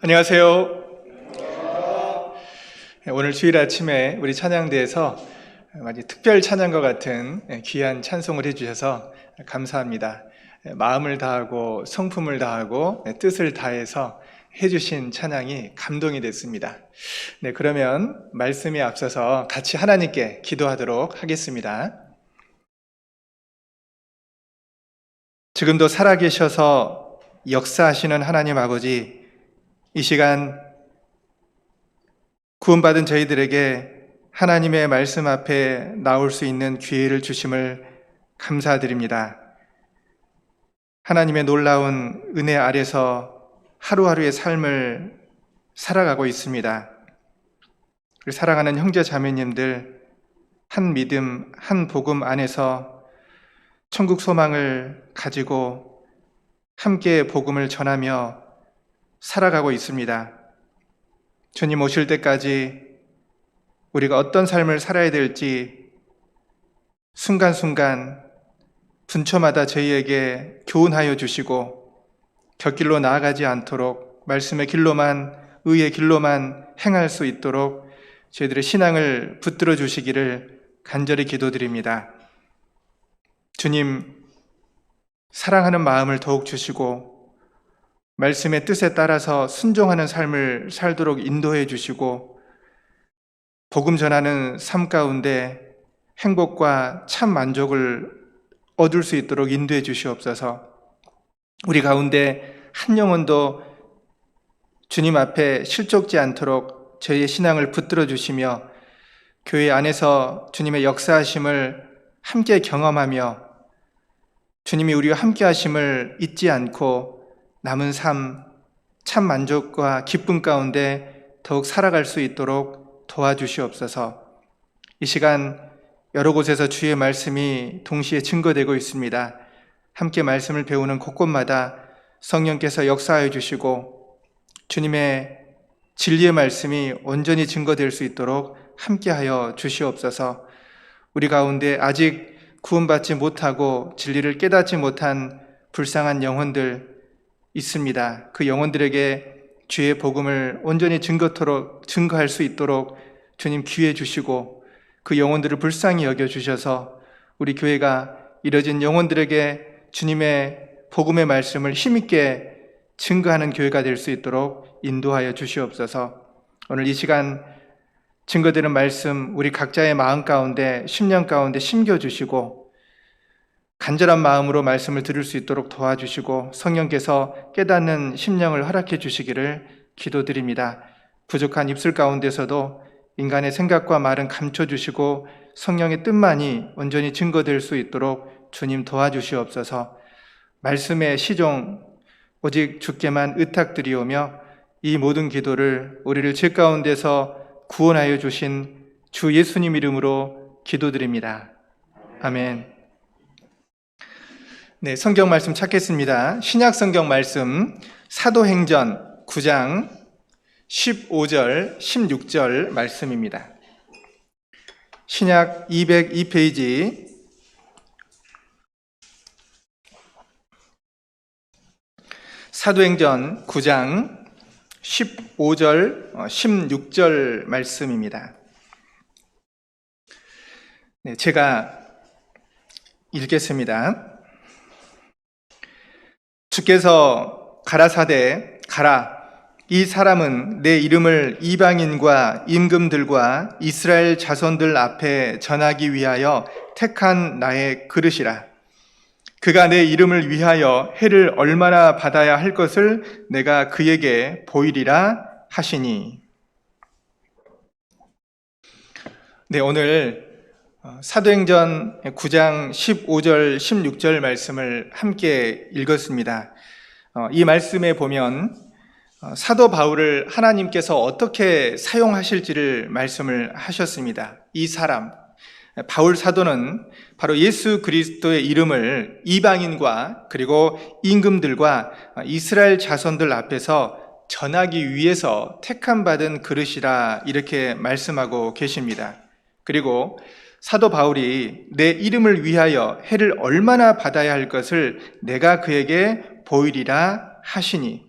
안녕하세요. 오늘 주일 아침에 우리 찬양대에서 아주 특별 찬양과 같은 귀한 찬송을 해주셔서 감사합니다. 마음을 다하고 성품을 다하고 뜻을 다해서 해주신 찬양이 감동이 됐습니다. 그러면 말씀에 앞서서 같이 하나님께 기도하도록 하겠습니다. 지금도 살아계셔서 역사하시는 하나님 아버지, 이 시간 구원받은 저희들에게 하나님의 말씀 앞에 나올 수 있는 기회를 주심을 감사드립니다. 하나님의 놀라운 은혜 아래서 하루하루의 삶을 살아가고 있습니다. 사랑하는 형제 자매님들, 한 믿음, 한 복음 안에서 천국 소망을 가지고 함께 복음을 전하며 살아가고 있습니다. 주님 오실 때까지 우리가 어떤 삶을 살아야 될지 순간순간 분초마다 저희에게 교훈하여 주시고 곁길로 나아가지 않도록 말씀의 길로만, 의의 길로만 행할 수 있도록 저희들의 신앙을 붙들어 주시기를 간절히 기도드립니다. 주님, 사랑하는 마음을 더욱 주시고 말씀의 뜻에 따라서 순종하는 삶을 살도록 인도해 주시고 복음 전하는 삶 가운데 행복과 참 만족을 얻을 수 있도록 인도해 주시옵소서. 우리 가운데 한 영혼도 주님 앞에 실족지 않도록 저희의 신앙을 붙들어 주시며 교회 안에서 주님의 역사하심을 함께 경험하며 주님이 우리와 함께 하심을 잊지 않고 남은 삶, 참 만족과 기쁨 가운데 더욱 살아갈 수 있도록 도와주시옵소서. 이 시간 여러 곳에서 주의 말씀이 동시에 증거되고 있습니다. 함께 말씀을 배우는 곳곳마다 성령께서 역사하여 주시고 주님의 진리의 말씀이 온전히 증거될 수 있도록 함께하여 주시옵소서. 우리 가운데 아직 구원받지 못하고 진리를 깨닫지 못한 불쌍한 영혼들 있습니다. 그 영혼들에게 주의 복음을 온전히 증거할 수 있도록 주님 기회 주시고 그 영혼들을 불쌍히 여겨주셔서 우리 교회가 이뤄진 영혼들에게 주님의 복음의 말씀을 힘있게 증거하는 교회가 될 수 있도록 인도하여 주시옵소서. 오늘 이 시간 증거되는 말씀 우리 각자의 마음 가운데, 심령 가운데 심겨주시고 간절한 마음으로 말씀을 들을 수 있도록 도와주시고 성령께서 깨닫는 심령을 허락해 주시기를 기도드립니다. 부족한 입술 가운데서도 인간의 생각과 말은 감춰주시고 성령의 뜻만이 온전히 증거될 수 있도록 주님 도와주시옵소서. 말씀의 시종 오직 주께만 의탁드리오며 이 모든 기도를 우리를 죄 가운데서 구원하여 주신 주 예수님 이름으로 기도드립니다. 아멘. 성경 말씀 찾겠습니다. 신약 성경 말씀 사도행전 9장 15절, 16절 말씀입니다. 신약 202페이지 사도행전 9장 15절, 16절 말씀입니다. 제가 읽겠습니다. 주께서 가라사대 가라, 이 사람은 내 이름을 이방인과 임금들과 이스라엘 자손들 앞에 전하기 위하여 택한 나의 그릇이라. 그가 내 이름을 위하여 해를 얼마나 받아야 할 것을 내가 그에게 보이리라 하시니. 오늘 사도행전 9장 15절, 16절 말씀을 함께 읽었습니다. 이 말씀에 보면 사도 바울을 하나님께서 어떻게 사용하실지를 말씀을 하셨습니다. 이 사람, 바울 사도는 바로 예수 그리스도의 이름을 이방인과 그리고 임금들과 이스라엘 자손들 앞에서 전하기 위해서 택함받은 그릇이라 이렇게 말씀하고 계십니다. 그리고 사도 바울이 내 이름을 위하여 해를 얼마나 받아야 할 것을 내가 그에게 보이리라 하시니,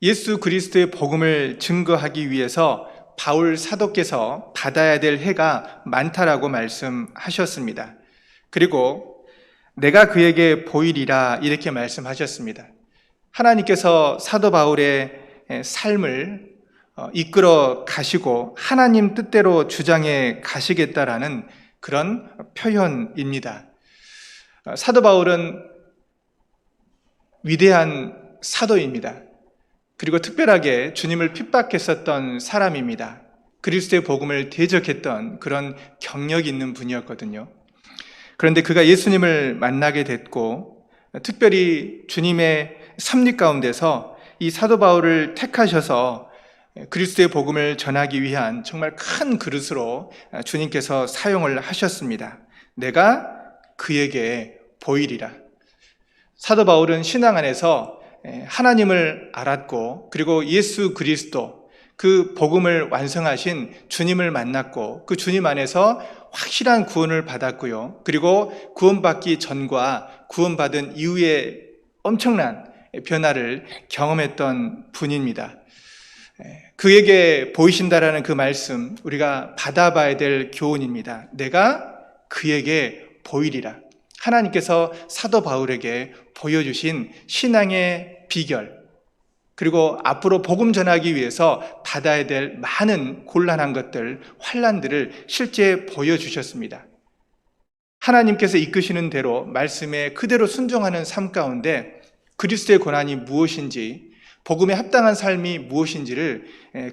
예수 그리스도의 복음을 증거하기 위해서 바울 사도께서 받아야 될 해가 많다라고 말씀하셨습니다. 그리고 내가 그에게 보이리라 이렇게 말씀하셨습니다. 하나님께서 사도 바울의 삶을 이끌어 가시고 하나님 뜻대로 주장해 가시겠다라는 그런 표현입니다. 사도 바울은 위대한 사도입니다. 그리고 특별하게 주님을 핍박했었던 사람입니다. 그리스도의 복음을 대적했던 그런 경력이 있는 분이었거든요. 그런데 그가 예수님을 만나게 됐고 특별히 주님의 섭리 가운데서 이 사도 바울을 택하셔서 그리스도의 복음을 전하기 위한 정말 큰 그릇으로 주님께서 사용을 하셨습니다. 내가 그에게 보이리라. 사도 바울은 신앙 안에서 하나님을 알았고 그리고 예수 그리스도 그 복음을 완성하신 주님을 만났고 그 주님 안에서 확실한 구원을 받았고요. 그리고 구원받기 전과 구원받은 이후에 엄청난 변화를 경험했던 분입니다. 그에게 보이신다라는 그 말씀 우리가 받아봐야 될 교훈입니다. 내가 그에게 보이리라. 하나님께서 사도 바울에게 보여주신 신앙의 비결, 그리고 앞으로 복음 전하기 위해서 받아야 될 많은 곤란한 것들, 환난들을 실제 보여주셨습니다. 하나님께서 이끄시는 대로 말씀에 그대로 순종하는 삶 가운데 그리스도의 고난이 무엇인지, 복음에 합당한 삶이 무엇인지를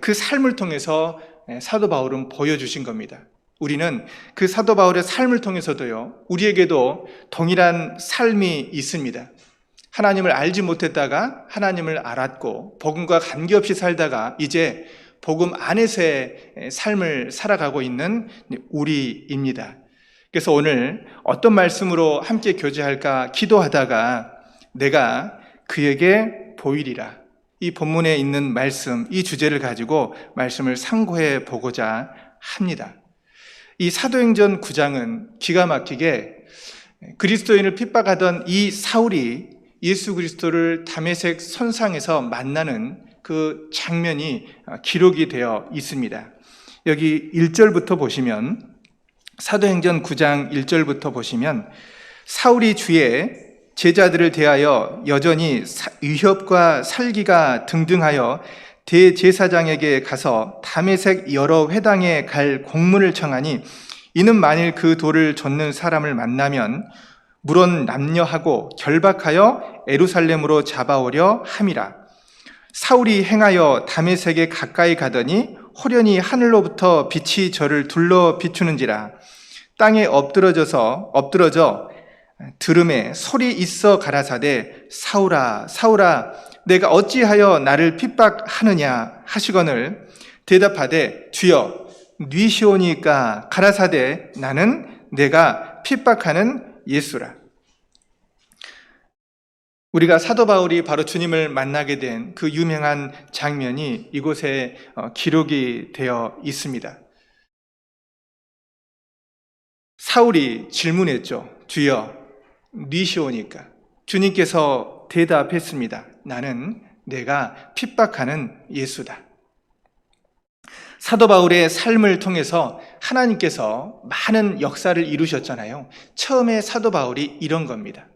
그 삶을 통해서 사도 바울은 보여주신 겁니다. 우리는 그 사도 바울의 삶을 통해서도요, 우리에게도 동일한 삶이 있습니다. 하나님을 알지 못했다가 하나님을 알았고 복음과 관계없이 살다가 이제 복음 안에서의 삶을 살아가고 있는 우리입니다. 그래서 오늘 어떤 말씀으로 함께 교제할까 기도하다가 내가 그에게 보이리라. 이 본문에 있는 말씀, 이 주제를 가지고 말씀을 상고해 보고자 합니다. 이 사도행전 9장은 기가 막히게 그리스도인을 핍박하던 이 사울이 예수 그리스도를 다메섹 선상에서 만나는 그 장면이 기록이 되어 있습니다. 여기 1절부터 보시면, 사도행전 9장 1절부터 보시면 사울이 주의 제자들을 대하여 여전히 위협과 살기가 등등하여 대제사장에게 가서 다메섹 여러 회당에 갈 공문을 청하니 이는 만일 그 돌을 젓는 사람을 만나면 물론 남녀하고 결박하여 에루살렘으로 잡아오려 함이라. 사울이 행하여 다메섹에 가까이 가더니 호련히 하늘로부터 빛이 저를 둘러 비추는지라. 땅에 엎드러져 들음에 소리 있어 가라사대 사울아 사울아 내가 어찌하여 나를 핍박하느냐 하시거늘 대답하되 주여 뉘시오니까 가라사대 나는 내가 핍박하는 예수라. 우리가 사도 바울이 바로 주님을 만나게 된 그 유명한 장면이 이곳에 기록이 되어 있습니다. 사울이 질문했죠. 주여 뉘시오니까. 주님께서 대답했습니다. 나는 내가 핍박하는 예수다. 사도 바울의 삶을 통해서 하나님께서 많은 역사를 이루셨잖아요. 처음에 사도 바울이 이런 겁니다.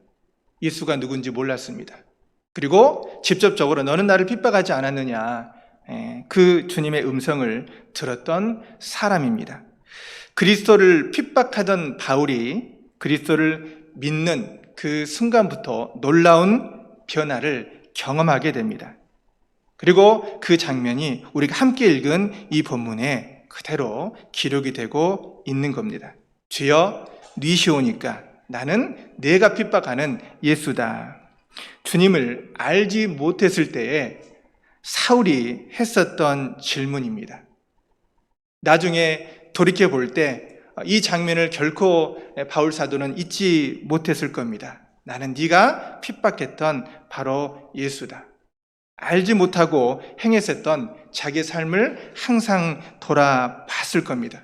예수가 누군지 몰랐습니다. 그리고 직접적으로 너는 나를 핍박하지 않았느냐, 그 주님의 음성을 들었던 사람입니다. 그리스도를 핍박하던 바울이 그리스도를 믿는 그 순간부터 놀라운 변화를 경험하게 됩니다. 그리고 그 장면이 우리가 함께 읽은 이 본문에 그대로 기록이 되고 있는 겁니다. 주여 뉘시오니까 나는 내가 핍박하는 예수다. 주님을 알지 못했을 때에 사울이 했었던 질문입니다. 나중에 돌이켜 볼 때 이 장면을 결코 바울 사도는 잊지 못했을 겁니다. 나는 네가 핍박했던 바로 예수다. 알지 못하고 행했었던 자기의 삶을 항상 돌아봤을 겁니다.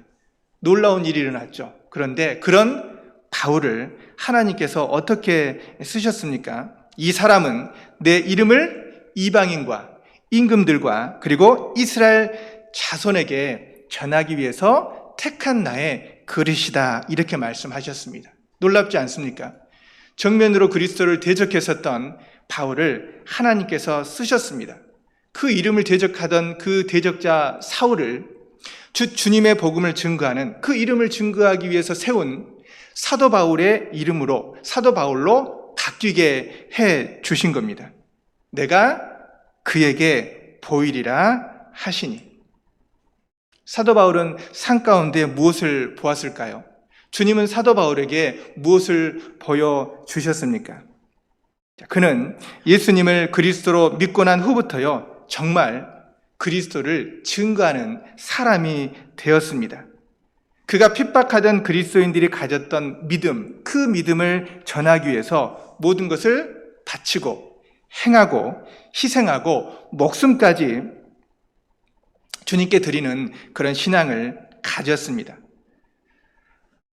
놀라운 일이 일어났죠. 그런데 그런 바울을 하나님께서 어떻게 쓰셨습니까? 이 사람은 내 이름을 이방인과 임금들과 그리고 이스라엘 자손에게 전하기 위해서 택한 나의 그릇이다, 이렇게 말씀하셨습니다. 놀랍지 않습니까? 정면으로 그리스도를 대적했었던 바울을 하나님께서 쓰셨습니다. 그 이름을 대적하던 그 대적자 사울을 주님의 복음을 증거하는, 그 이름을 증거하기 위해서 세운 사도 바울의 이름으로, 사도 바울로 바뀌게 해 주신 겁니다. 내가 그에게 보이리라 하시니. 사도 바울은 산 가운데 무엇을 보았을까요? 주님은 사도 바울에게 무엇을 보여주셨습니까? 그는 예수님을 그리스도로 믿고 난 후부터요, 정말 그리스도를 증거하는 사람이 되었습니다. 그가 핍박하던 그리스도인들이 가졌던 믿음, 그 믿음을 전하기 위해서 모든 것을 바치고 행하고 희생하고 목숨까지 주님께 드리는 그런 신앙을 가졌습니다.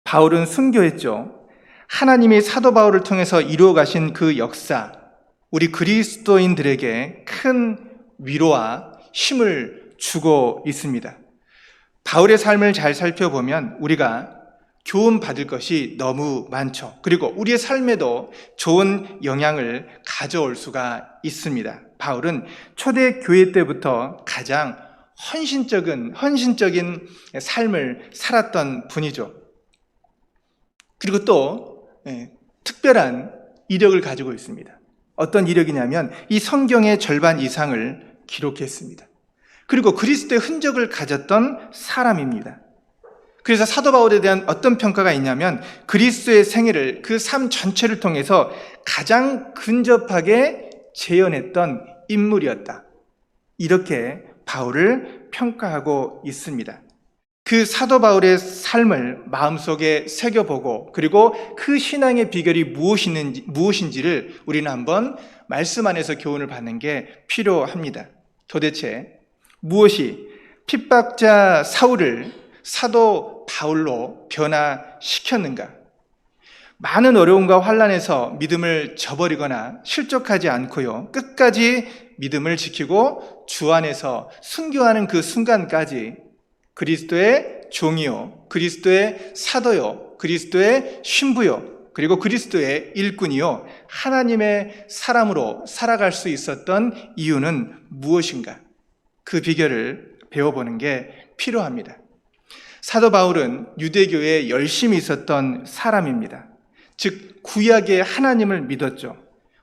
바울은 순교했죠. 하나님이 사도 바울을 통해서 이루어 가신 그 역사, 우리 그리스도인들에게 큰 위로와 힘을 주고 있습니다. 바울의 삶을 잘 살펴보면 우리가 교훈 받을 것이 너무 많죠. 그리고 우리의 삶에도 좋은 영향을 가져올 수가 있습니다. 바울은 초대 교회 때부터 가장 헌신적인 삶을 살았던 분이죠. 그리고 또 특별한 이력을 가지고 있습니다. 어떤 이력이냐면 이 성경의 절반 이상을 기록했습니다. 그리고 그리스도의 흔적을 가졌던 사람입니다. 그래서 사도 바울에 대한 어떤 평가가 있냐면 그리스도의 생애를, 그 삶 전체를 통해서 가장 근접하게 재현했던 인물이었다, 이렇게 바울을 평가하고 있습니다. 그 사도 바울의 삶을 마음속에 새겨보고 그리고 그 신앙의 비결이 무엇인지를 우리는 한번 말씀 안에서 교훈을 받는 게 필요합니다. 도대체 무엇이 핍박자 사울을 사도 바울로 변화시켰는가? 많은 어려움과 환난에서 믿음을 저버리거나 실족하지 않고요, 끝까지 믿음을 지키고 주 안에서 순교하는 그 순간까지 그리스도의 종이요, 그리스도의 사도요, 그리스도의 신부요, 그리고 그리스도의 일꾼이요, 하나님의 사람으로 살아갈 수 있었던 이유는 무엇인가? 그 비결을 배워보는 게 필요합니다. 사도 바울은 유대교에 열심히 있었던 사람입니다. 즉 구약의 하나님을 믿었죠.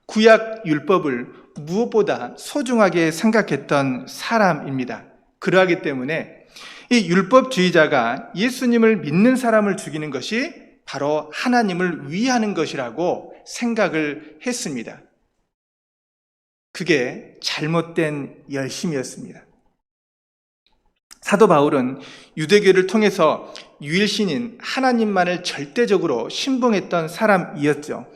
구약 율법을 무엇보다 소중하게 생각했던 사람입니다. 그러하기 때문에 이 율법주의자가 예수님을 믿는 사람을 죽이는 것이 바로 하나님을 위하는 것이라고 생각을 했습니다. 그게 잘못된 열심이었습니다. 사도 바울은 유대교를 통해서 유일신인 하나님만을 절대적으로 신봉했던 사람이었죠.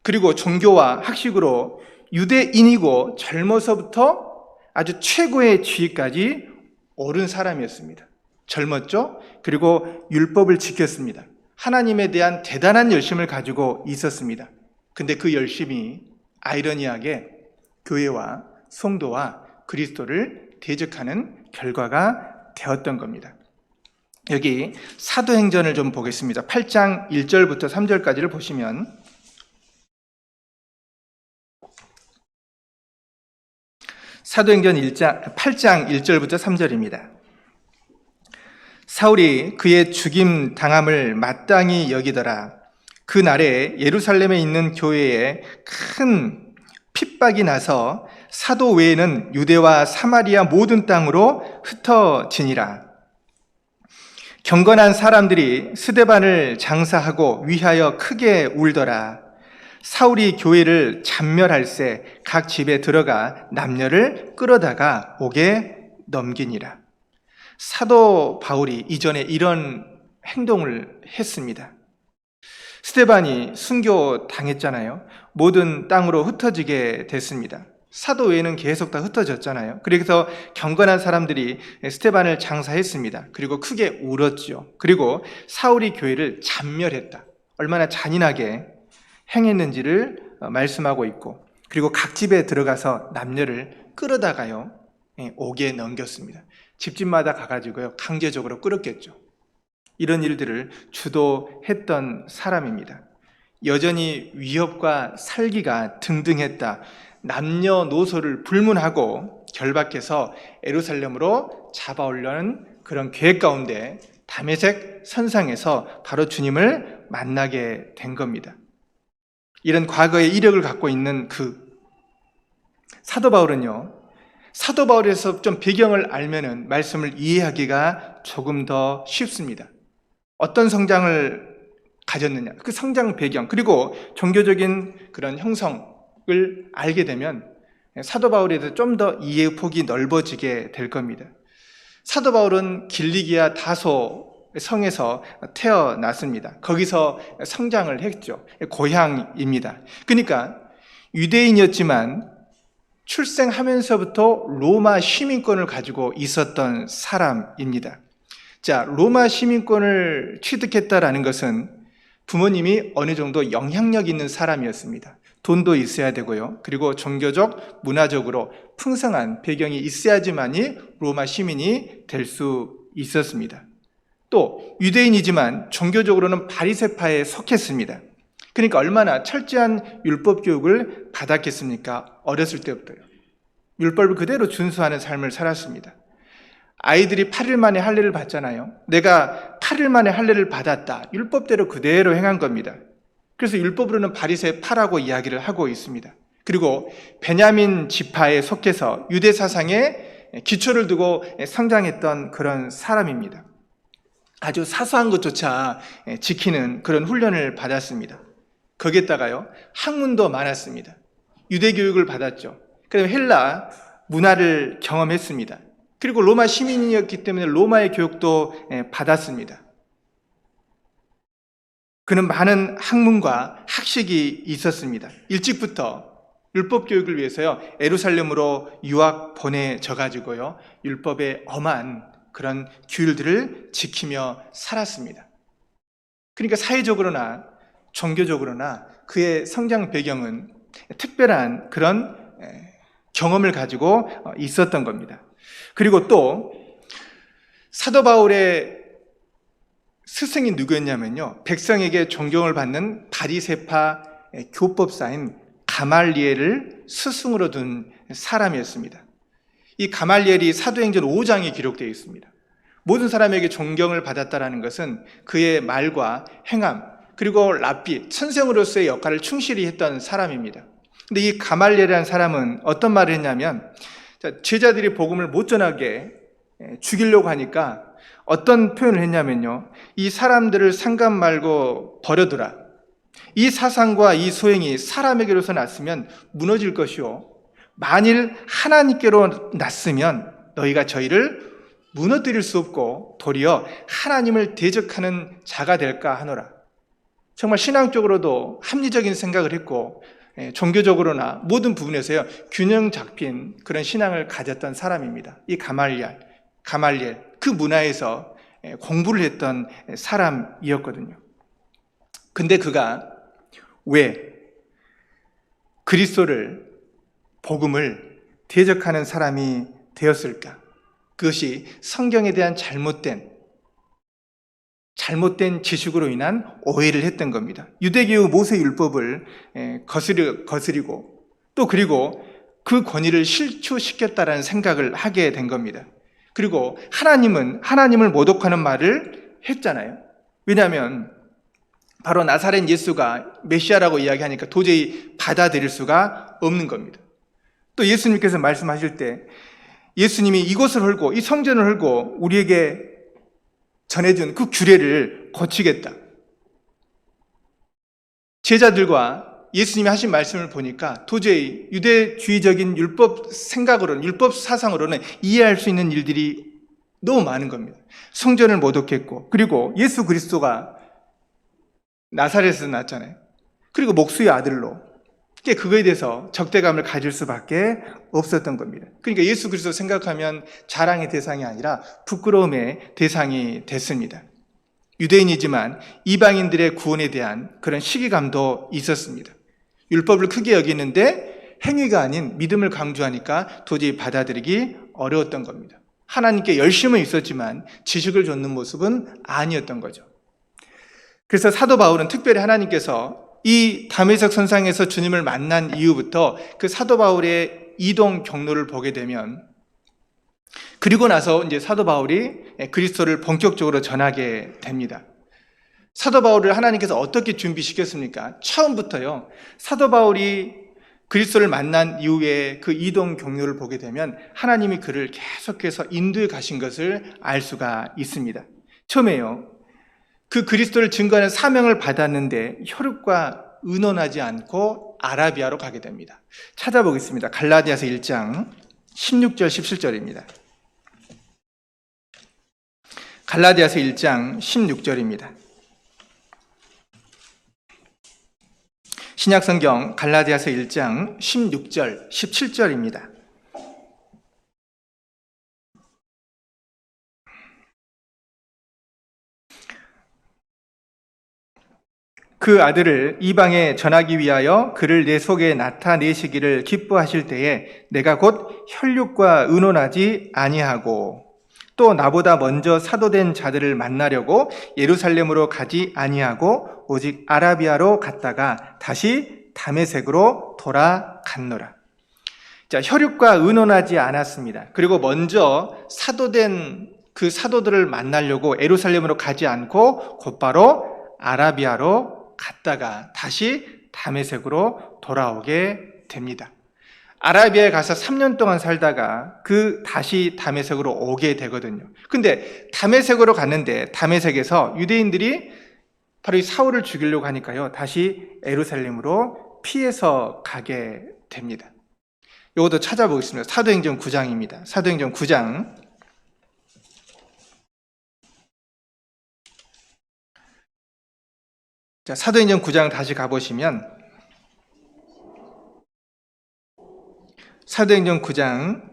그리고 종교와 학식으로 유대인이고 젊어서부터 아주 최고의 지위까지 오른 사람이었습니다. 젊었죠? 그리고 율법을 지켰습니다. 하나님에 대한 대단한 열심을 가지고 있었습니다. 근데 그 열심이 아이러니하게 교회와 성도와 그리스도를 대적하는 결과가 되었던 겁니다. 여기 사도행전을 좀 보겠습니다. 8장 1절부터 3절까지를 보시면 사도행전 8장 1절부터 3절입니다. 사울이 그의 죽임 당함을 마땅히 여기더라. 그 날에 예루살렘에 있는 교회에 큰 핍박이 나서 사도 외에는 유대와 사마리아 모든 땅으로 흩어지니라. 경건한 사람들이 스데반을 장사하고 위하여 크게 울더라. 사울이 교회를 잔멸할새 각 집에 들어가 남녀를 끌어다가 옥에 넘기니라. 사도 바울이 이전에 이런 행동을 했습니다. 스데반이 순교 당했잖아요. 모든 땅으로 흩어지게 됐습니다. 사도 외에는 계속 다 흩어졌잖아요. 그래서 경건한 사람들이 스데반을 장사했습니다. 그리고 크게 울었죠. 그리고 사울이 교회를 잔멸했다. 얼마나 잔인하게 행했는지를 말씀하고 있고, 그리고 각 집에 들어가서 남녀를 끌어다가요 옥에 넘겼습니다. 집집마다 가가지고요, 강제적으로 끌었겠죠. 이런 일들을 주도했던 사람입니다. 여전히 위협과 살기가 등등했다. 남녀노소를 불문하고 결박해서 예루살렘으로 잡아오려는 그런 계획 가운데 다메섹 선상에서 바로 주님을 만나게 된 겁니다. 이런 과거의 이력을 갖고 있는 그 사도 바울은요, 사도 바울에서 좀 배경을 알면은 말씀을 이해하기가 조금 더 쉽습니다. 어떤 성장을 가졌느냐, 그 성장 배경, 그리고 종교적인 그런 형성을 알게 되면 사도 바울에 대해서 좀 더 이해 폭이 넓어지게 될 겁니다. 사도 바울은 길리기아 다소 성에서 태어났습니다. 거기서 성장을 했죠. 고향입니다. 그러니까 유대인이었지만 출생하면서부터 로마 시민권을 가지고 있었던 사람입니다. 자, 로마 시민권을 취득했다라는 것은 부모님이 어느 정도 영향력 있는 사람이었습니다. 돈도 있어야 되고요. 그리고 종교적, 문화적으로 풍성한 배경이 있어야지만이 로마 시민이 될 수 있었습니다. 또 유대인이지만 종교적으로는 바리새파에 속했습니다. 그러니까 얼마나 철저한 율법 교육을 받았겠습니까? 어렸을 때부터요. 율법을 그대로 준수하는 삶을 살았습니다. 아이들이 8일 만에 할례를 받잖아요. 내가 8일 만에 할례를 받았다. 율법대로 그대로 행한 겁니다. 그래서 율법으로는 바리새파라고 이야기를 하고 있습니다. 그리고 베냐민 지파에 속해서 유대 사상에 기초를 두고 성장했던 그런 사람입니다. 아주 사소한 것조차 지키는 그런 훈련을 받았습니다. 거기에다가요, 학문도 많았습니다. 유대 교육을 받았죠. 그다음에 헬라 문화를 경험했습니다. 그리고 로마 시민이었기 때문에 로마의 교육도 받았습니다. 그는 많은 학문과 학식이 있었습니다. 일찍부터 율법 교육을 위해서요, 예루살렘으로 유학 보내져 가지고요, 율법의 엄한 그런 규율들을 지키며 살았습니다. 그러니까 사회적으로나 종교적으로나 그의 성장 배경은 특별한 그런 경험을 가지고 있었던 겁니다. 그리고 또 사도 바울의 스승이 누구였냐면요, 백성에게 존경을 받는 바리새파 교법사인 가말리엘을 스승으로 둔 사람이었습니다. 이 가말리엘이 사도행전 5장에 기록되어 있습니다. 모든 사람에게 존경을 받았다라는 것은 그의 말과 행함, 그리고 랍비, 선생으로서의 역할을 충실히 했던 사람입니다. 근데 이 가말리엘이라는 사람은 어떤 말을 했냐면, 제자들이 복음을 못 전하게 죽이려고 하니까 어떤 표현을 했냐면요, 이 사람들을 상관 말고 버려두라. 이 사상과 이 소행이 사람에게로서 났으면 무너질 것이요, 만일 하나님께로 났으면 너희가 저희를 무너뜨릴 수 없고 도리어 하나님을 대적하는 자가 될까 하노라. 정말 신앙적으로도 합리적인 생각을 했고 종교적으로나 모든 부분에서요, 균형 잡힌 그런 신앙을 가졌던 사람입니다. 이 가말리엘, 그 문화에서 공부를 했던 사람이었거든요. 근데 그가 왜 그리스도를, 복음을 대적하는 사람이 되었을까? 그것이 성경에 대한 잘못된 지식으로 인한 오해를 했던 겁니다. 유대교의 모세율법을 거스리고 또 그리고 그 권위를 실추시켰다라는 생각을 하게 된 겁니다. 그리고 하나님을 모독하는 말을 했잖아요. 왜냐하면 바로 나사렛 예수가 메시아라고 이야기하니까 도저히 받아들일 수가 없는 겁니다. 또 예수님께서 말씀하실 때 예수님이 이곳을 헐고 이 성전을 헐고 우리에게 전해준 그 규례를 고치겠다. 제자들과 예수님이 하신 말씀을 보니까 도저히 유대주의적인 율법 생각으로는, 율법 사상으로는 이해할 수 있는 일들이 너무 많은 겁니다. 성전을 모독했고, 그리고 예수 그리스도가 나사렛에서 났잖아요. 그리고 목수의 아들로. 그거에 대해서 적대감을 가질 수밖에 없었던 겁니다. 그러니까 예수 그리스도 생각하면 자랑의 대상이 아니라 부끄러움의 대상이 됐습니다. 유대인이지만 이방인들의 구원에 대한 그런 시기감도 있었습니다. 율법을 크게 여기는데 행위가 아닌 믿음을 강조하니까 도저히 받아들이기 어려웠던 겁니다. 하나님께 열심은 있었지만 지식을 좇는 모습은 아니었던 거죠. 그래서 사도 바울은 특별히 하나님께서 이 다메섹 선상에서 주님을 만난 이후부터 그 사도 바울의 이동 경로를 보게 되면, 그리고 나서 이제 사도 바울이 그리스도를 본격적으로 전하게 됩니다. 사도 바울을 하나님께서 어떻게 준비시켰습니까? 처음부터요, 사도 바울이 그리스도를 만난 이후에 그 이동 경로를 보게 되면 하나님이 그를 계속해서 인도해 가신 것을 알 수가 있습니다. 처음에요, 그 그리스도를 증거하는 사명을 받았는데 혈육과 의논하지 않고 아라비아로 가게 됩니다. 찾아보겠습니다. 갈라디아서 1장 16절 17절입니다. 갈라디아서 1장 16절입니다. 신약성경 갈라디아서 1장 16절 17절입니다. 그 아들을 이방에 전하기 위하여 그를 내 속에 나타내시기를 기뻐하실 때에 내가 곧 혈육과 의논하지 아니하고 또 나보다 먼저 사도된 자들을 만나려고 예루살렘으로 가지 아니하고 오직 아라비아로 갔다가 다시 다메섹으로 돌아갔노라. 자, 혈육과 의논하지 않았습니다. 그리고 먼저 사도된 그 사도들을 만나려고 예루살렘으로 가지 않고 곧바로 아라비아로 갔다가 다시 다메섹으로 돌아오게 됩니다. 아라비아에 가서 3년 동안 살다가 다시 다메섹으로 오게 되거든요. 근데 다메섹으로 갔는데 다메섹에서 유대인들이 바로 이 사울을 죽이려고 하니까요, 다시 예루살렘으로 피해서 가게 됩니다. 이것도 찾아보겠습니다. 사도행전 9장입니다. 사도행전 9장. 자, 사도행전 9장 다시 가보시면 사도행전 9장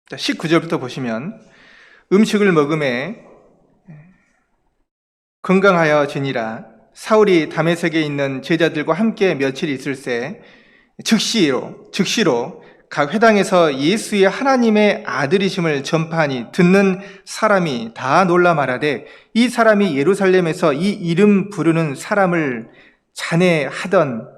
19절부터 보시면 음식을 먹음에 건강하여 지니라. 사울이 다메섹에 있는 제자들과 함께 며칠 있을새 즉시로 각 회당에서 예수의 하나님의 아들이심을 전파하니 듣는 사람이 다 놀라 말하되 이 사람이 예루살렘에서 이 이름 부르는 사람을 잔해하던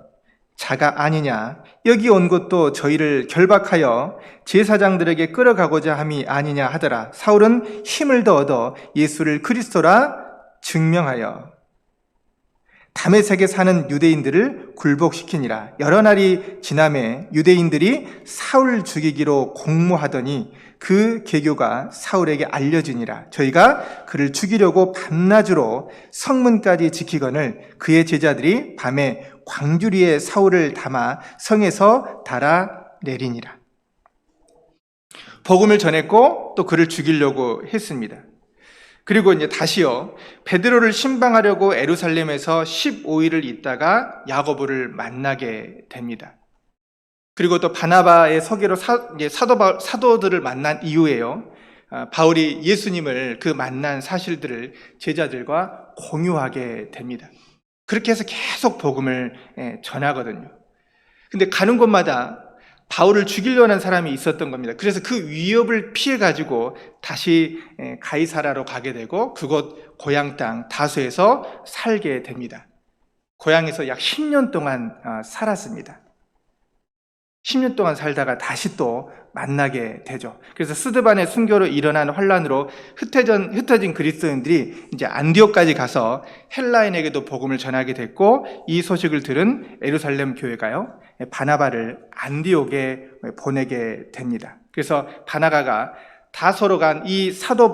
자가 아니냐, 여기 온 것도 저희를 결박하여 제사장들에게 끌어가고자 함이 아니냐 하더라. 사울은 힘을 더 얻어 예수를 그리스도라 증명하여 다메섹에 사는 유대인들을 굴복시키니라. 여러 날이 지남에 유대인들이 사울 죽이기로 공모하더니 그 계교가 사울에게 알려지니라. 저희가 그를 죽이려고 밤낮으로 성문까지 지키거늘 그의 제자들이 밤에 광주리에 사울을 담아 성에서 달아내리니라. 복음을 전했고 또 그를 죽이려고 했습니다. 그리고 이제 다시요, 베드로를 신방하려고 예루살렘에서 15일을 있다가 야고보를 만나게 됩니다. 그리고 또 바나바의 소개로 사도들을 만난 이후에요, 바울이 예수님을 그 만난 사실들을 제자들과 공유하게 됩니다. 그렇게 해서 계속 복음을 전하거든요. 근데 가는 곳마다 바울을 죽이려는 사람이 있었던 겁니다. 그래서 그 위협을 피해가지고 다시 가이사라로 가게 되고 그곳 고향 땅 다소에서 살게 됩니다. 고향에서 약 10년 동안 살았습니다. 10년 동안 살다가 다시 또 만나게 되죠. 그래서 스드반의 순교로 일어난 환란으로 흩어진 그리스도인들이 이제 안디옥까지 가서 헬라인에게도 복음을 전하게 됐고, 이 소식을 들은 예루살렘 교회가요, 바나바를 안디옥에 보내게 됩니다. 그래서 바나바가 다소로 간 이 사도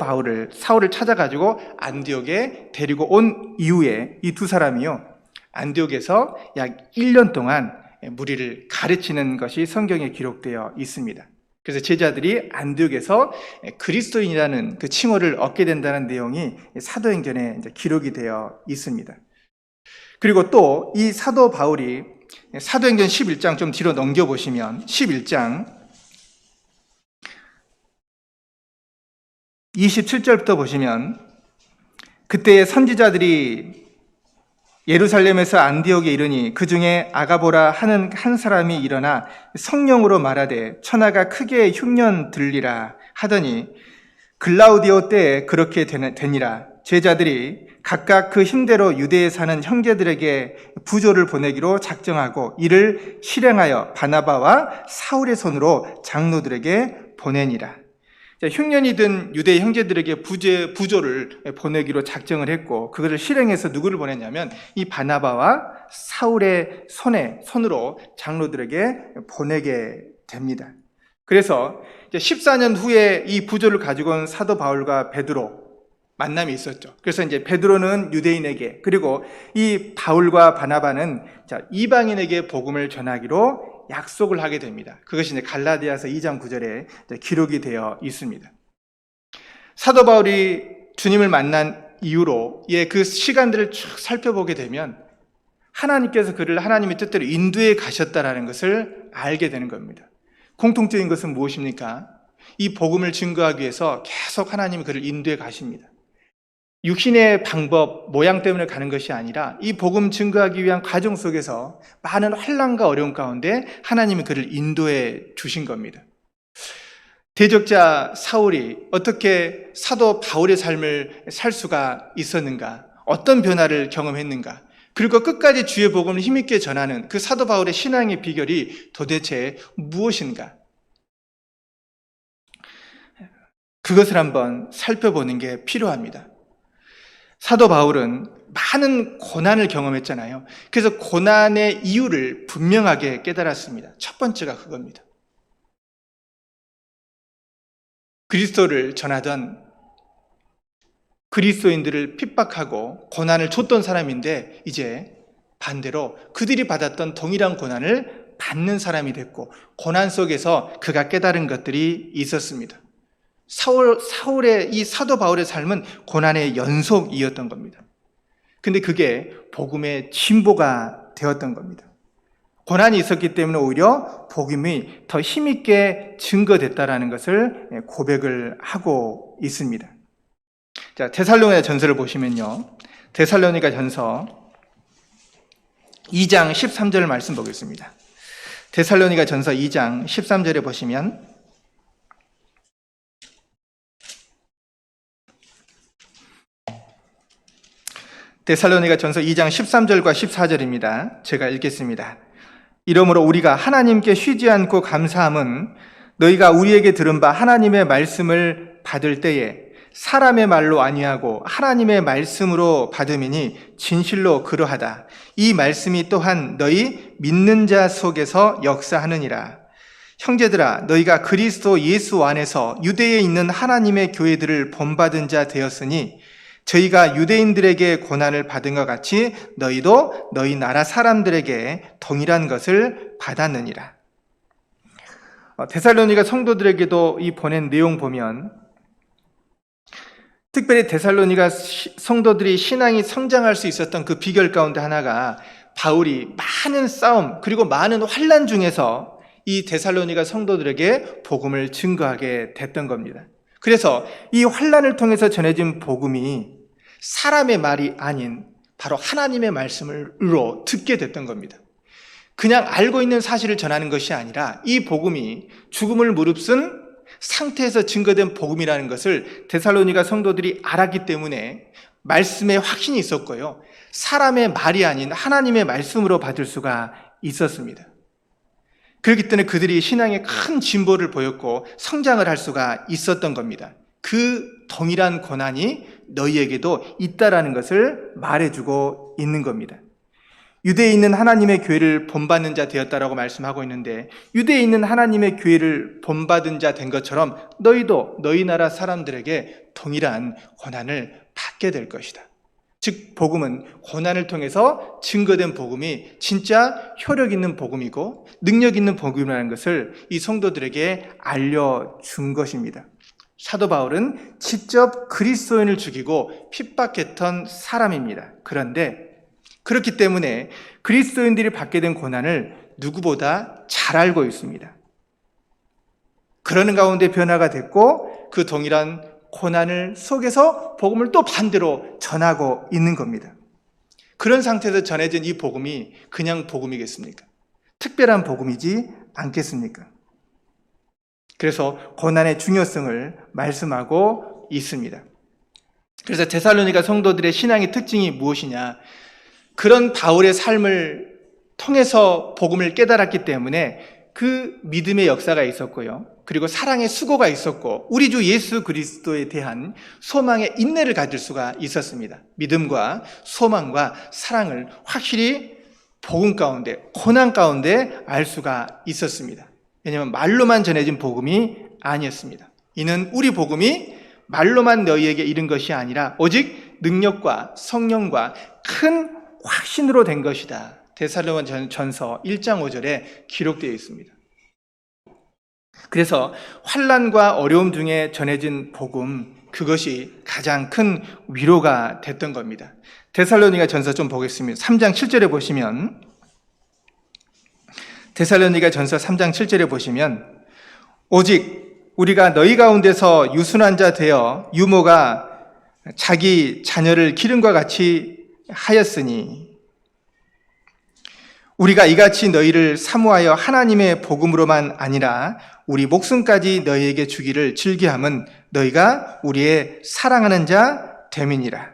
사울을 찾아가지고 안디옥에 데리고 온 이후에 이 두 사람이요, 안디옥에서 약 1년 동안 무리를 가르치는 것이 성경에 기록되어 있습니다. 그래서 제자들이 안디옥에서 그리스도인이라는 그 칭호를 얻게 된다는 내용이 사도행전에 이제 기록이 되어 있습니다. 그리고 또 이 사도 바울이 사도행전 11장 좀 뒤로 넘겨보시면 11장 27절부터 보시면 그때의 선지자들이 예루살렘에서 안디옥에 이르니 그 중에 아가보라 하는 한 사람이 일어나 성령으로 말하되 천하가 크게 흉년 들리라 하더니 글라우디오 때에 그렇게 되니라. 제자들이 각각 그 힘대로 유대에 사는 형제들에게 부조를 보내기로 작정하고 이를 실행하여 바나바와 사울의 손으로 장로들에게 보내니라. 흉년이 든 유대 형제들에게 부조를 보내기로 작정을 했고 그것을 실행해서 누구를 보냈냐면 이 바나바와 사울의 손으로 장로들에게 보내게 됩니다. 그래서 14년 후에 이 부조를 가지고 온 사도 바울과 베드로 만남이 있었죠. 그래서 이제 베드로는 유대인에게, 그리고 이 바울과 바나바는 이방인에게 복음을 전하기로 약속을 하게 됩니다. 그것이 이제 갈라디아서 2장 9절에 기록이 되어 있습니다. 사도 바울이 주님을 만난 이후로 그 시간들을 쭉 살펴보게 되면 하나님께서 그를 하나님의 뜻대로 인도해 가셨다라는 것을 알게 되는 겁니다. 공통적인 것은 무엇입니까? 이 복음을 증거하기 위해서 계속 하나님이 그를 인도해 가십니다. 육신의 방법, 모양 때문에 가는 것이 아니라 이 복음 증거하기 위한 과정 속에서 많은 환난과 어려움 가운데 하나님이 그를 인도해 주신 겁니다. 대적자 사울이 어떻게 사도 바울의 삶을 살 수가 있었는가? 어떤 변화를 경험했는가? 그리고 끝까지 주의 복음을 힘있게 전하는 그 사도 바울의 신앙의 비결이 도대체 무엇인가? 그것을 한번 살펴보는 게 필요합니다. 사도 바울은 많은 고난을 경험했잖아요. 그래서 고난의 이유를 분명하게 깨달았습니다. 첫 번째가 그겁니다. 그리스도를 전하던 그리스도인들을 핍박하고 고난을 줬던 사람인데 이제 반대로 그들이 받았던 동일한 고난을 받는 사람이 됐고 고난 속에서 그가 깨달은 것들이 있었습니다. 이 사도 바울의 삶은 고난의 연속이었던 겁니다. 근데 그게 복음의 진보가 되었던 겁니다. 고난이 있었기 때문에 오히려 복음이 더 힘있게 증거됐다라는 것을 고백을 하고 있습니다. 자, 데살로니가 전서를 보시면요. 데살로니가 전서 2장 13절 말씀 보겠습니다. 데살로니가 전서 2장 13절에 보시면 데살로니가 전서 2장 13절과 14절입니다. 제가 읽겠습니다. 이러므로 우리가 하나님께 쉬지 않고 감사함은 너희가 우리에게 들은 바 하나님의 말씀을 받을 때에 사람의 말로 아니하고 하나님의 말씀으로 받음이니 진실로 그러하다. 이 말씀이 또한 너희 믿는 자 속에서 역사하느니라. 형제들아, 너희가 그리스도 예수 안에서 유대에 있는 하나님의 교회들을 본받은 자 되었으니 저희가 유대인들에게 고난을 받은 것 같이 너희도 너희 나라 사람들에게 동일한 것을 받았느니라. 데살로니가 성도들에게도 이 보낸 내용 보면 특별히 데살로니가 성도들이 신앙이 성장할 수 있었던 그 비결 가운데 하나가 바울이 많은 싸움 그리고 많은 환난 중에서 이 데살로니가 성도들에게 복음을 증거하게 됐던 겁니다. 그래서 이 환난을 통해서 전해진 복음이 사람의 말이 아닌 바로 하나님의 말씀으로 듣게 됐던 겁니다. 그냥 알고 있는 사실을 전하는 것이 아니라 이 복음이 죽음을 무릅쓴 상태에서 증거된 복음이라는 것을 데살로니가 성도들이 알았기 때문에 말씀에 확신이 있었고요. 사람의 말이 아닌 하나님의 말씀으로 받을 수가 있었습니다. 그렇기 때문에 그들이 신앙에 큰 진보를 보였고 성장을 할 수가 있었던 겁니다. 그 동일한 고난이 너희에게도 있다라는 것을 말해주고 있는 겁니다. 유대에 있는 하나님의 교회를 본받는 자 되었다라고 말씀하고 있는데 유대에 있는 하나님의 교회를 본받은 자 된 것처럼 너희도 너희 나라 사람들에게 동일한 고난을 받게 될 것이다. 즉 복음은 고난을 통해서 증거된 복음이 진짜 효력 있는 복음이고 능력 있는 복음이라는 것을 이 성도들에게 알려준 것입니다. 사도 바울은 직접 그리스도인을 죽이고 핍박했던 사람입니다. 그런데 그렇기 때문에 그리스도인들이 받게 된 고난을 누구보다 잘 알고 있습니다. 그러는 가운데 변화가 됐고 그 동일한 고난을 속에서 복음을 또 반대로 전하고 있는 겁니다. 그런 상태에서 전해진 이 복음이 그냥 복음이겠습니까? 특별한 복음이지 않겠습니까? 그래서 고난의 중요성을 말씀하고 있습니다. 그래서 데살로니가 성도들의 신앙의 특징이 무엇이냐? 그런 바울의 삶을 통해서 복음을 깨달았기 때문에 그 믿음의 역사가 있었고요. 그리고 사랑의 수고가 있었고 우리 주 예수 그리스도에 대한 소망의 인내를 가질 수가 있었습니다. 믿음과 소망과 사랑을 확실히 복음 가운데, 고난 가운데 알 수가 있었습니다. 왜냐하면 말로만 전해진 복음이 아니었습니다. 이는 우리 복음이 말로만 너희에게 이른 것이 아니라 오직 능력과 성령과 큰 확신으로 된 것이다. 데살로니가전서 1장 5절에 기록되어 있습니다. 그래서 환난과 어려움 중에 전해진 복음, 그것이 가장 큰 위로가 됐던 겁니다. 데살로니가전서 좀 보겠습니다. 3장 7절에 보시면, 데살로니가전서 3장 7절에 보시면, 오직 우리가 너희 가운데서 유순한 자 되어 유모가 자기 자녀를 기름과 같이 하였으니 우리가 이같이 너희를 사모하여 하나님의 복음으로만 아니라 우리 목숨까지 너희에게 주기를 즐겨함은 너희가 우리의 사랑하는 자 됨이니라.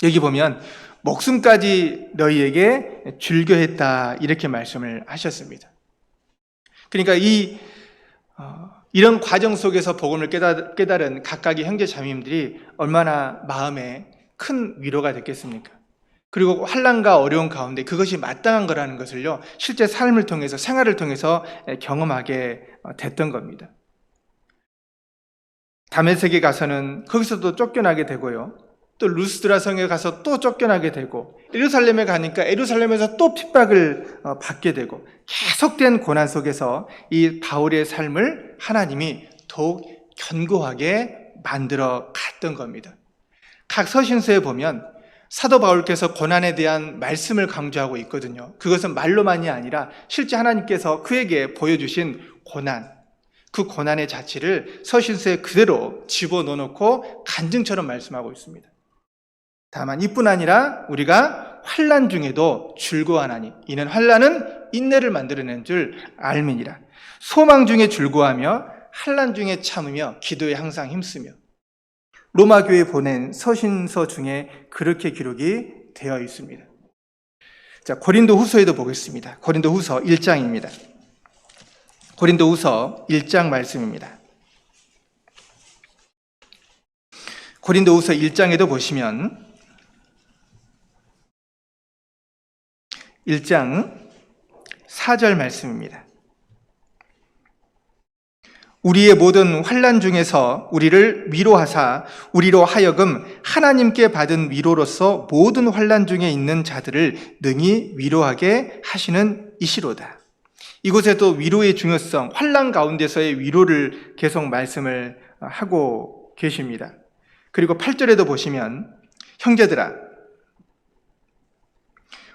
여기 보면 목숨까지 너희에게 즐겨했다 이렇게 말씀을 하셨습니다. 그러니까 이런 과정 속에서 복음을 깨달은 각각의 형제 자매님들이 얼마나 마음에 큰 위로가 됐겠습니까? 그리고 환난과 어려운 가운데 그것이 마땅한 거라는 것을요, 실제 삶을 통해서, 생활을 통해서 경험하게 됐던 겁니다. 다메섹에 가서는 거기서도 쫓겨나게 되고요, 또 루스드라 성에 가서 또 쫓겨나게 되고, 예루살렘에 가니까 예루살렘에서 또 핍박을 받게 되고, 계속된 고난 속에서 이 바울의 삶을 하나님이 더욱 견고하게 만들어 갔던 겁니다. 각 서신서에 보면 사도 바울께서 고난에 대한 말씀을 강조하고 있거든요. 그것은 말로만이 아니라 실제 하나님께서 그에게 보여주신 고난, 그 고난의 자체를 서신서에 그대로 집어넣어놓고 간증처럼 말씀하고 있습니다. 다만 이뿐 아니라 우리가 환난 중에도 즐거워하나니 이는 환난은 인내를 만들어낸 줄 알미니라. 소망 중에 즐거워하며 환난 중에 참으며 기도에 항상 힘쓰며. 로마 교회에 보낸 서신서 중에 그렇게 기록이 되어 있습니다. 자, 고린도 후서에도 보겠습니다. 고린도 후서 1장입니다. 고린도 후서 1장 말씀입니다. 고린도 후서 1장에도 보시면 1장 4절 말씀입니다. 우리의 모든 환난 중에서 우리를 위로하사 우리로 하여금 하나님께 받은 위로로서 모든 환난 중에 있는 자들을 능히 위로하게 하시는 이시로다. 이곳에도 위로의 중요성, 환난 가운데서의 위로를 계속 말씀을 하고 계십니다. 그리고 8절에도 보시면 형제들아,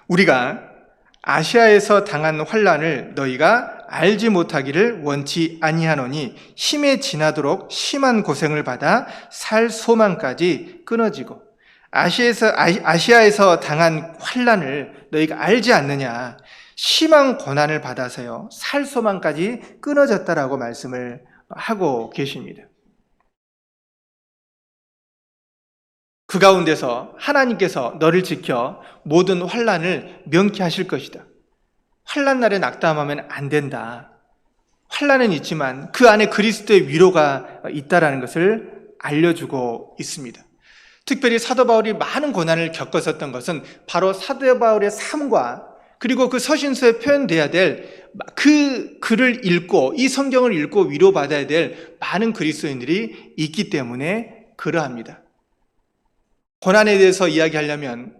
우리가 아시아에서 당한 환난을 너희가 알지 못하기를 원치 아니하노니 힘에 지나도록 심한 고생을 받아 살 소망까지 끊어지고, 아시아에서 당한 환난을 너희가 알지 않느냐, 심한 고난을 받아서요 살 소망까지 끊어졌다라고 말씀을 하고 계십니다. 그 가운데서 하나님께서 너를 지켜 모든 환난을 명쾌하실 것이다. 환난 날에 낙담하면 안 된다. 환난은 있지만 그 안에 그리스도의 위로가 있다라는 것을 알려주고 있습니다. 특별히 사도 바울이 많은 고난을 겪었었던 것은 바로 사도 바울의 삶과 그리고 그 서신서에 표현돼야 될 그 글을 읽고 이 성경을 읽고 위로받아야 될 많은 그리스도인들이 있기 때문에 그러합니다. 고난에 대해서 이야기하려면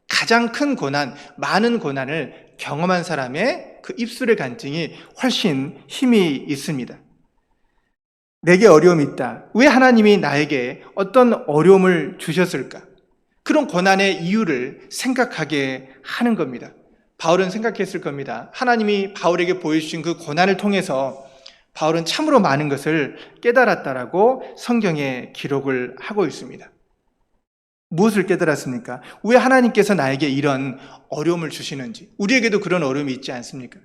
가장 큰 고난, 많은 고난을 경험한 사람의 그 입술의 간증이 훨씬 힘이 있습니다. 내게 어려움이 있다. 왜 하나님이 나에게 어떤 어려움을 주셨을까? 그런 고난의 이유를 생각하게 하는 겁니다. 바울은 생각했을 겁니다. 하나님이 바울에게 보여주신 그 고난을 통해서 바울은 참으로 많은 것을 깨달았다라고 성경에 기록을 하고 있습니다. 무엇을 깨달았습니까? 왜 하나님께서 나에게 이런 어려움을 주시는지. 우리에게도 그런 어려움이 있지 않습니까?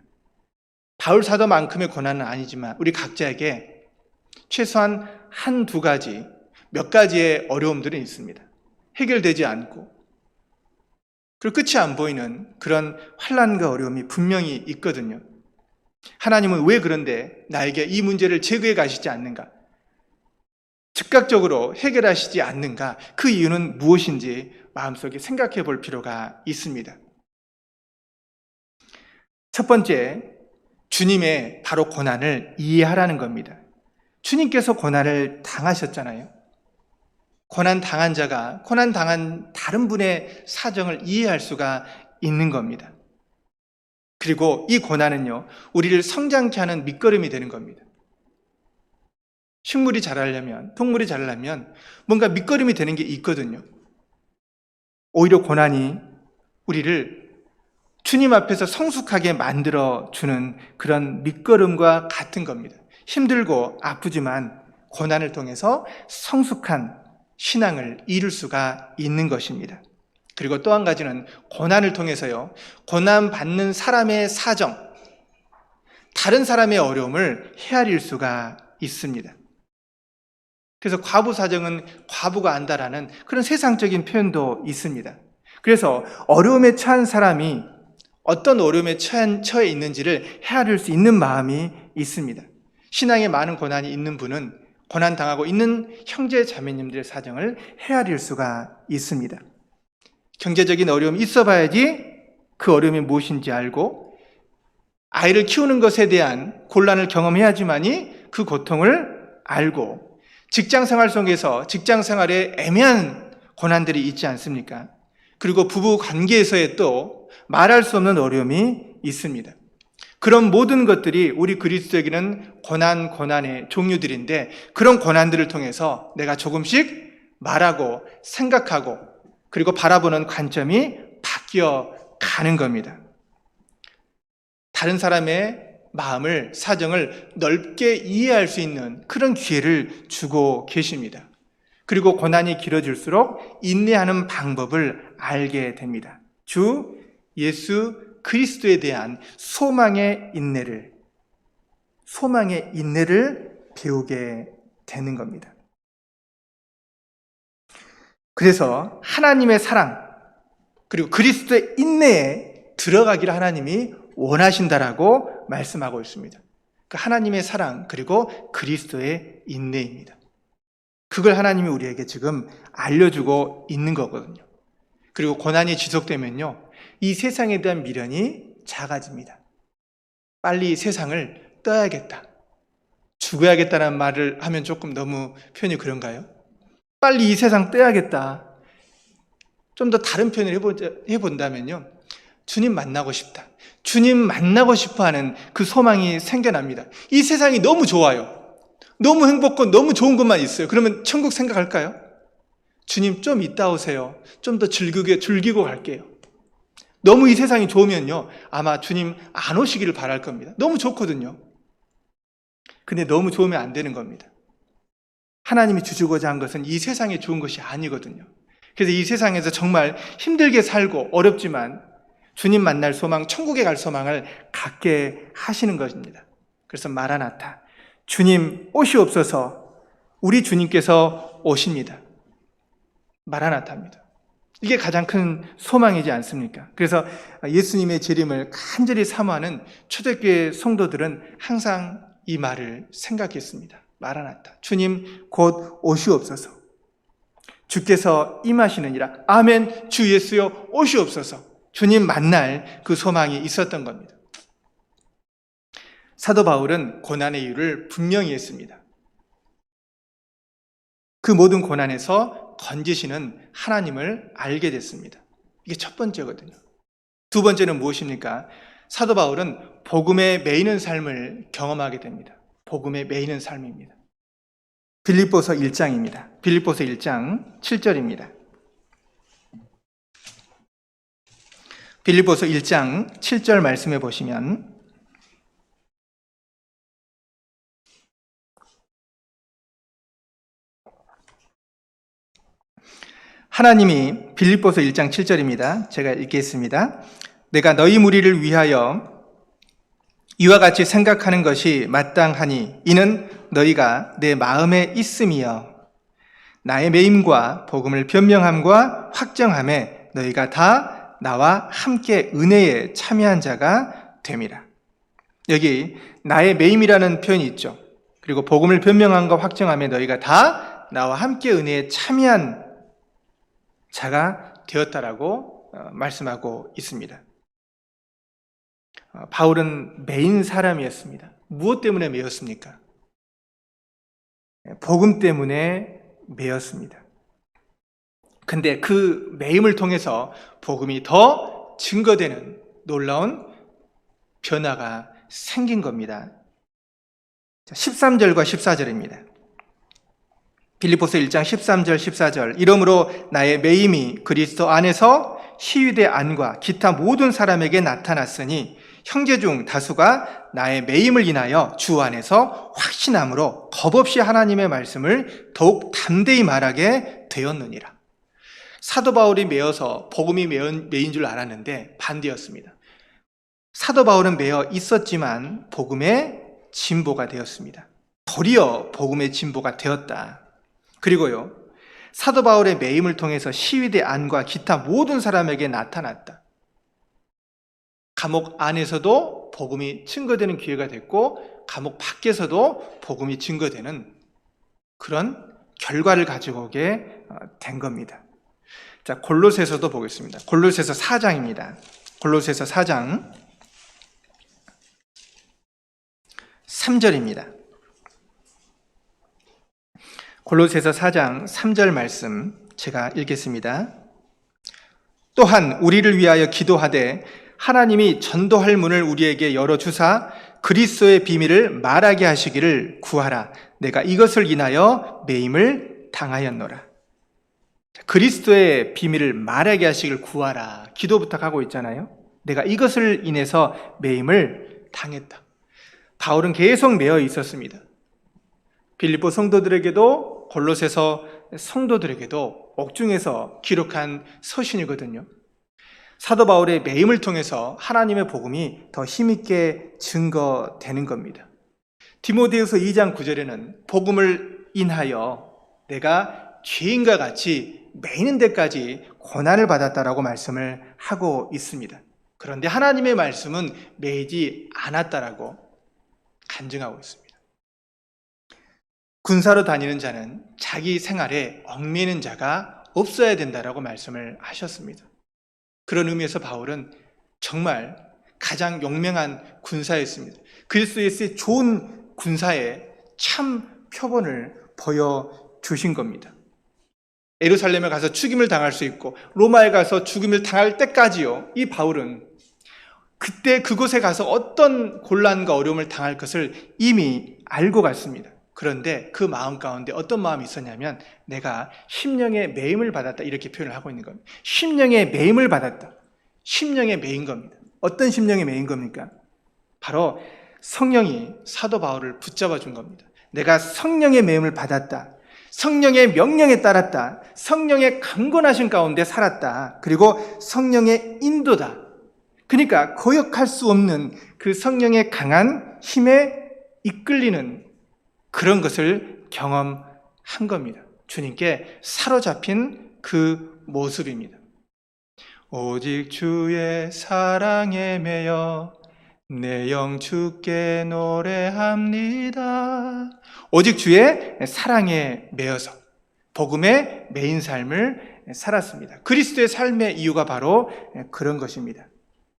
바울 사도만큼의 고난은 아니지만 우리 각자에게 최소한 한두 가지, 몇 가지의 어려움들은 있습니다. 해결되지 않고 그리고 끝이 안 보이는 그런 환난과 어려움이 분명히 있거든요. 하나님은 왜 그런데 나에게 이 문제를 제거해 가시지 않는가? 즉각적으로 해결하시지 않는가? 그 이유는 무엇인지 마음속에 생각해 볼 필요가 있습니다. 첫 번째, 주님의 바로 고난을 이해하라는 겁니다. 주님께서 고난을 당하셨잖아요. 고난 당한 자가 고난 당한 다른 분의 사정을 이해할 수가 있는 겁니다. 그리고 이 고난은요, 우리를 성장케 하는 밑거름이 되는 겁니다. 식물이 자라려면, 동물이 자라려면 뭔가 밑거름이 되는 게 있거든요. 오히려 고난이 우리를 주님 앞에서 성숙하게 만들어주는 그런 밑거름과 같은 겁니다. 힘들고 아프지만 고난을 통해서 성숙한 신앙을 이룰 수가 있는 것입니다. 그리고 또 한 가지는 고난을 통해서요, 고난받는 사람의 사정, 다른 사람의 어려움을 헤아릴 수가 있습니다. 그래서 과부 사정은 과부가 안다라는 그런 세상적인 표현도 있습니다. 그래서 어려움에 처한 사람이 어떤 어려움에 처해 있는지를 헤아릴 수 있는 마음이 있습니다. 신앙에 많은 고난이 있는 분은 고난당하고 있는 형제 자매님들의 사정을 헤아릴 수가 있습니다. 경제적인 어려움이 있어 봐야지 그 어려움이 무엇인지 알고 아이를 키우는 것에 대한 곤란을 경험해야지만이 그 고통을 알고 직장생활 속에서 직장생활에 애매한 고난들이 있지 않습니까? 그리고 부부 관계에서의 또 말할 수 없는 어려움이 있습니다. 그런 모든 것들이 우리 그리스도에게는 고난의 종류들인데 그런 고난들을 통해서 내가 조금씩 말하고 생각하고 그리고 바라보는 관점이 바뀌어 가는 겁니다. 다른 사람의 마음을, 사정을 넓게 이해할 수 있는 그런 기회를 주고 계십니다. 그리고 고난이 길어질수록 인내하는 방법을 알게 됩니다. 주 예수 그리스도에 대한 소망의 인내를 배우게 되는 겁니다. 그래서 하나님의 사랑 그리고 그리스도의 인내에 들어가기를 하나님이 원하신다라고 말씀하고 있습니다. 그 하나님의 사랑 그리고 그리스도의 인내입니다. 그걸 하나님이 우리에게 지금 알려주고 있는 거거든요. 그리고 고난이 지속되면요, 이 세상에 대한 미련이 작아집니다. 빨리 이 세상을 떠야겠다, 죽어야겠다는 말을 하면 조금 너무 표현이 그런가요? 빨리 이 세상 떠야겠다. 좀 더 다른 표현을 해본다면요, 주님 만나고 싶다. 주님 만나고 싶어 하는 그 소망이 생겨납니다. 이 세상이 너무 좋아요. 너무 행복하고 너무 좋은 것만 있어요. 그러면 천국 생각할까요? 주님 좀 이따 오세요. 좀 더 즐기고 갈게요. 너무 이 세상이 좋으면요, 아마 주님 안 오시기를 바랄 겁니다. 너무 좋거든요. 근데 너무 좋으면 안 되는 겁니다. 하나님이 주시고자 한 것은 이 세상에 좋은 것이 아니거든요. 그래서 이 세상에서 정말 힘들게 살고 어렵지만 주님 만날 소망, 천국에 갈 소망을 갖게 하시는 것입니다. 그래서 마라나타, 주님 오시옵소서. 우리 주님께서 오십니다. 마라나타입니다. 이게 가장 큰 소망이지 않습니까? 그래서 예수님의 재림을 간절히 사모하는 초대교회 성도들은 항상 이 말을 생각했습니다. 마라나타, 주님 곧 오시옵소서. 주께서 임하시느니라. 아멘. 주 예수여 오시옵소서. 주님 만날 그 소망이 있었던 겁니다. 사도 바울은 고난의 이유를 분명히 했습니다. 그 모든 고난에서 건지시는 하나님을 알게 됐습니다. 이게 첫 번째거든요. 두 번째는 무엇입니까? 사도 바울은 복음에 매이는 삶을 경험하게 됩니다. 복음에 매이는 삶입니다. 빌립보서 1장입니다. 빌립보서 1장 7절입니다. 빌립보서 1장 7절 말씀해 보시면 하나님이 빌립보서 1장 7절입니다. 제가 읽겠습니다. 내가 너희 무리를 위하여 이와 같이 생각하는 것이 마땅하니 이는 너희가 내 마음에 있음이여 나의 매임과 복음을 변명함과 확정함에 너희가 다 나와 함께 은혜에 참여한 자가 됨이라. 여기 나의 매임이라는 표현이 있죠. 그리고 복음을 변명함과 확정함에 너희가 다 나와 함께 은혜에 참여한 자가 되었다라고 말씀하고 있습니다. 바울은 매인 사람이었습니다. 무엇 때문에 매였습니까? 복음 때문에 매였습니다. 근데 그 매임을 통해서 복음이 더 증거되는 놀라운 변화가 생긴 겁니다. 13절과 14절입니다. 빌립보서 1장 13절 14절 이러므로 나의 매임이 그리스도 안에서 시위대 안과 기타 모든 사람에게 나타났으니 형제 중 다수가 나의 매임을 인하여 주 안에서 확신함으로 겁없이 하나님의 말씀을 더욱 담대히 말하게 되었느니라. 사도 바울이 매여서 복음이 매인 줄 알았는데 반대였습니다. 사도 바울은 매여 있었지만 복음의 진보가 되었습니다. 도리어 복음의 진보가 되었다. 그리고요, 사도 바울의 매임을 통해서 시위대 안과 기타 모든 사람에게 나타났다. 감옥 안에서도 복음이 증거되는 기회가 됐고 감옥 밖에서도 복음이 증거되는 그런 결과를 가지고 오게 된 겁니다. 자, 골로새서도 보겠습니다. 골로새서 4장입니다. 골로새서 4장 3절입니다. 골로새서 4장 3절 말씀 제가 읽겠습니다. 또한 우리를 위하여 기도하되 하나님이 전도할 문을 우리에게 열어주사 그리스도의 비밀을 말하게 하시기를 구하라. 내가 이것을 인하여 매임을 당하였노라. 그리스도의 비밀을 말하게 하시기를 구하라. 기도 부탁하고 있잖아요. 내가 이것을 인해서 매임을 당했다. 바울은 계속 매여 있었습니다. 빌립보 성도들에게도 골로새서 성도들에게도 옥중에서 기록한 서신이거든요. 사도 바울의 매임을 통해서 하나님의 복음이 더 힘있게 증거되는 겁니다. 디모데후서 2장 9절에는 복음을 인하여 내가 죄인과 같이 매이는 데까지 고난을 받았다라고 말씀을 하고 있습니다. 그런데 하나님의 말씀은 매이지 않았다라고 간증하고 있습니다. 군사로 다니는 자는 자기 생활에 얽매이는 자가 없어야 된다라고 말씀을 하셨습니다. 그런 의미에서 바울은 정말 가장 용맹한 군사였습니다. 그리스도 예수의 좋은 군사의 참 표본을 보여주신 겁니다. 예루살렘에 가서 죽임을 당할 수 있고 로마에 가서 죽임을 당할 때까지요, 이 바울은 그때 그곳에 가서 어떤 곤란과 어려움을 당할 것을 이미 알고 갔습니다. 그런데 그 마음 가운데 어떤 마음이 있었냐면 내가 심령의 매임을 받았다, 이렇게 표현을 하고 있는 겁니다. 심령의 매임을 받았다. 심령의 매인 겁니다. 어떤 심령의 매인 겁니까? 바로 성령이 사도 바울을 붙잡아 준 겁니다. 내가 성령의 매임을 받았다. 성령의 명령에 따랐다. 성령의 강권하신 가운데 살았다. 그리고 성령의 인도다. 그러니까 거역할 수 없는 그 성령의 강한 힘에 이끌리는 그런 것을 경험한 겁니다. 주님께 사로잡힌 그 모습입니다. 오직 주의 사랑에 매여 내 영 주께 노래합니다. 오직 주의 사랑에 매여서 복음의 매인 삶을 살았습니다. 그리스도의 삶의 이유가 바로 그런 것입니다.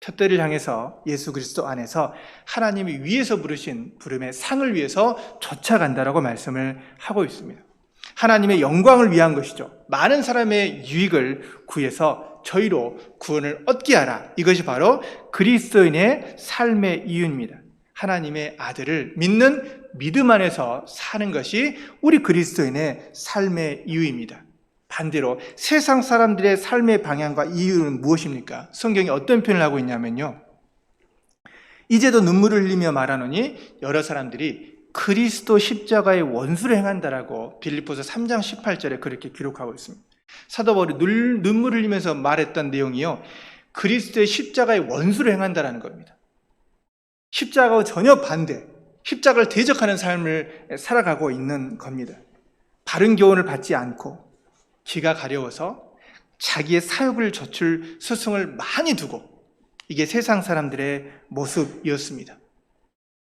푯대를 향해서 예수 그리스도 안에서 하나님이 위에서 부르신 부름의 상을 위해서 쫓아간다라고 말씀을 하고 있습니다. 하나님의 영광을 위한 것이죠. 많은 사람의 유익을 구해서 저희로 구원을 얻게 하라. 이것이 바로 그리스도인의 삶의 이유입니다. 하나님의 아들을 믿는 믿음 안에서 사는 것이 우리 그리스도인의 삶의 이유입니다. 반대로 세상 사람들의 삶의 방향과 이유는 무엇입니까? 성경이 어떤 표현을 하고 있냐면요, 이제도 눈물을 흘리며 말하노니 여러 사람들이 그리스도 십자가의 원수를 행한다라고 빌립보서 3장 18절에 그렇게 기록하고 있습니다. 사도 바울이 눈물을 흘리면서 말했던 내용이요, 그리스도의 십자가의 원수를 행한다라는 겁니다. 십자가와 전혀 반대, 십자가를 대적하는 삶을 살아가고 있는 겁니다. 바른 교훈을 받지 않고 기가 가려워서 자기의 사욕을 좇을 스승을 많이 두고, 이게 세상 사람들의 모습이었습니다.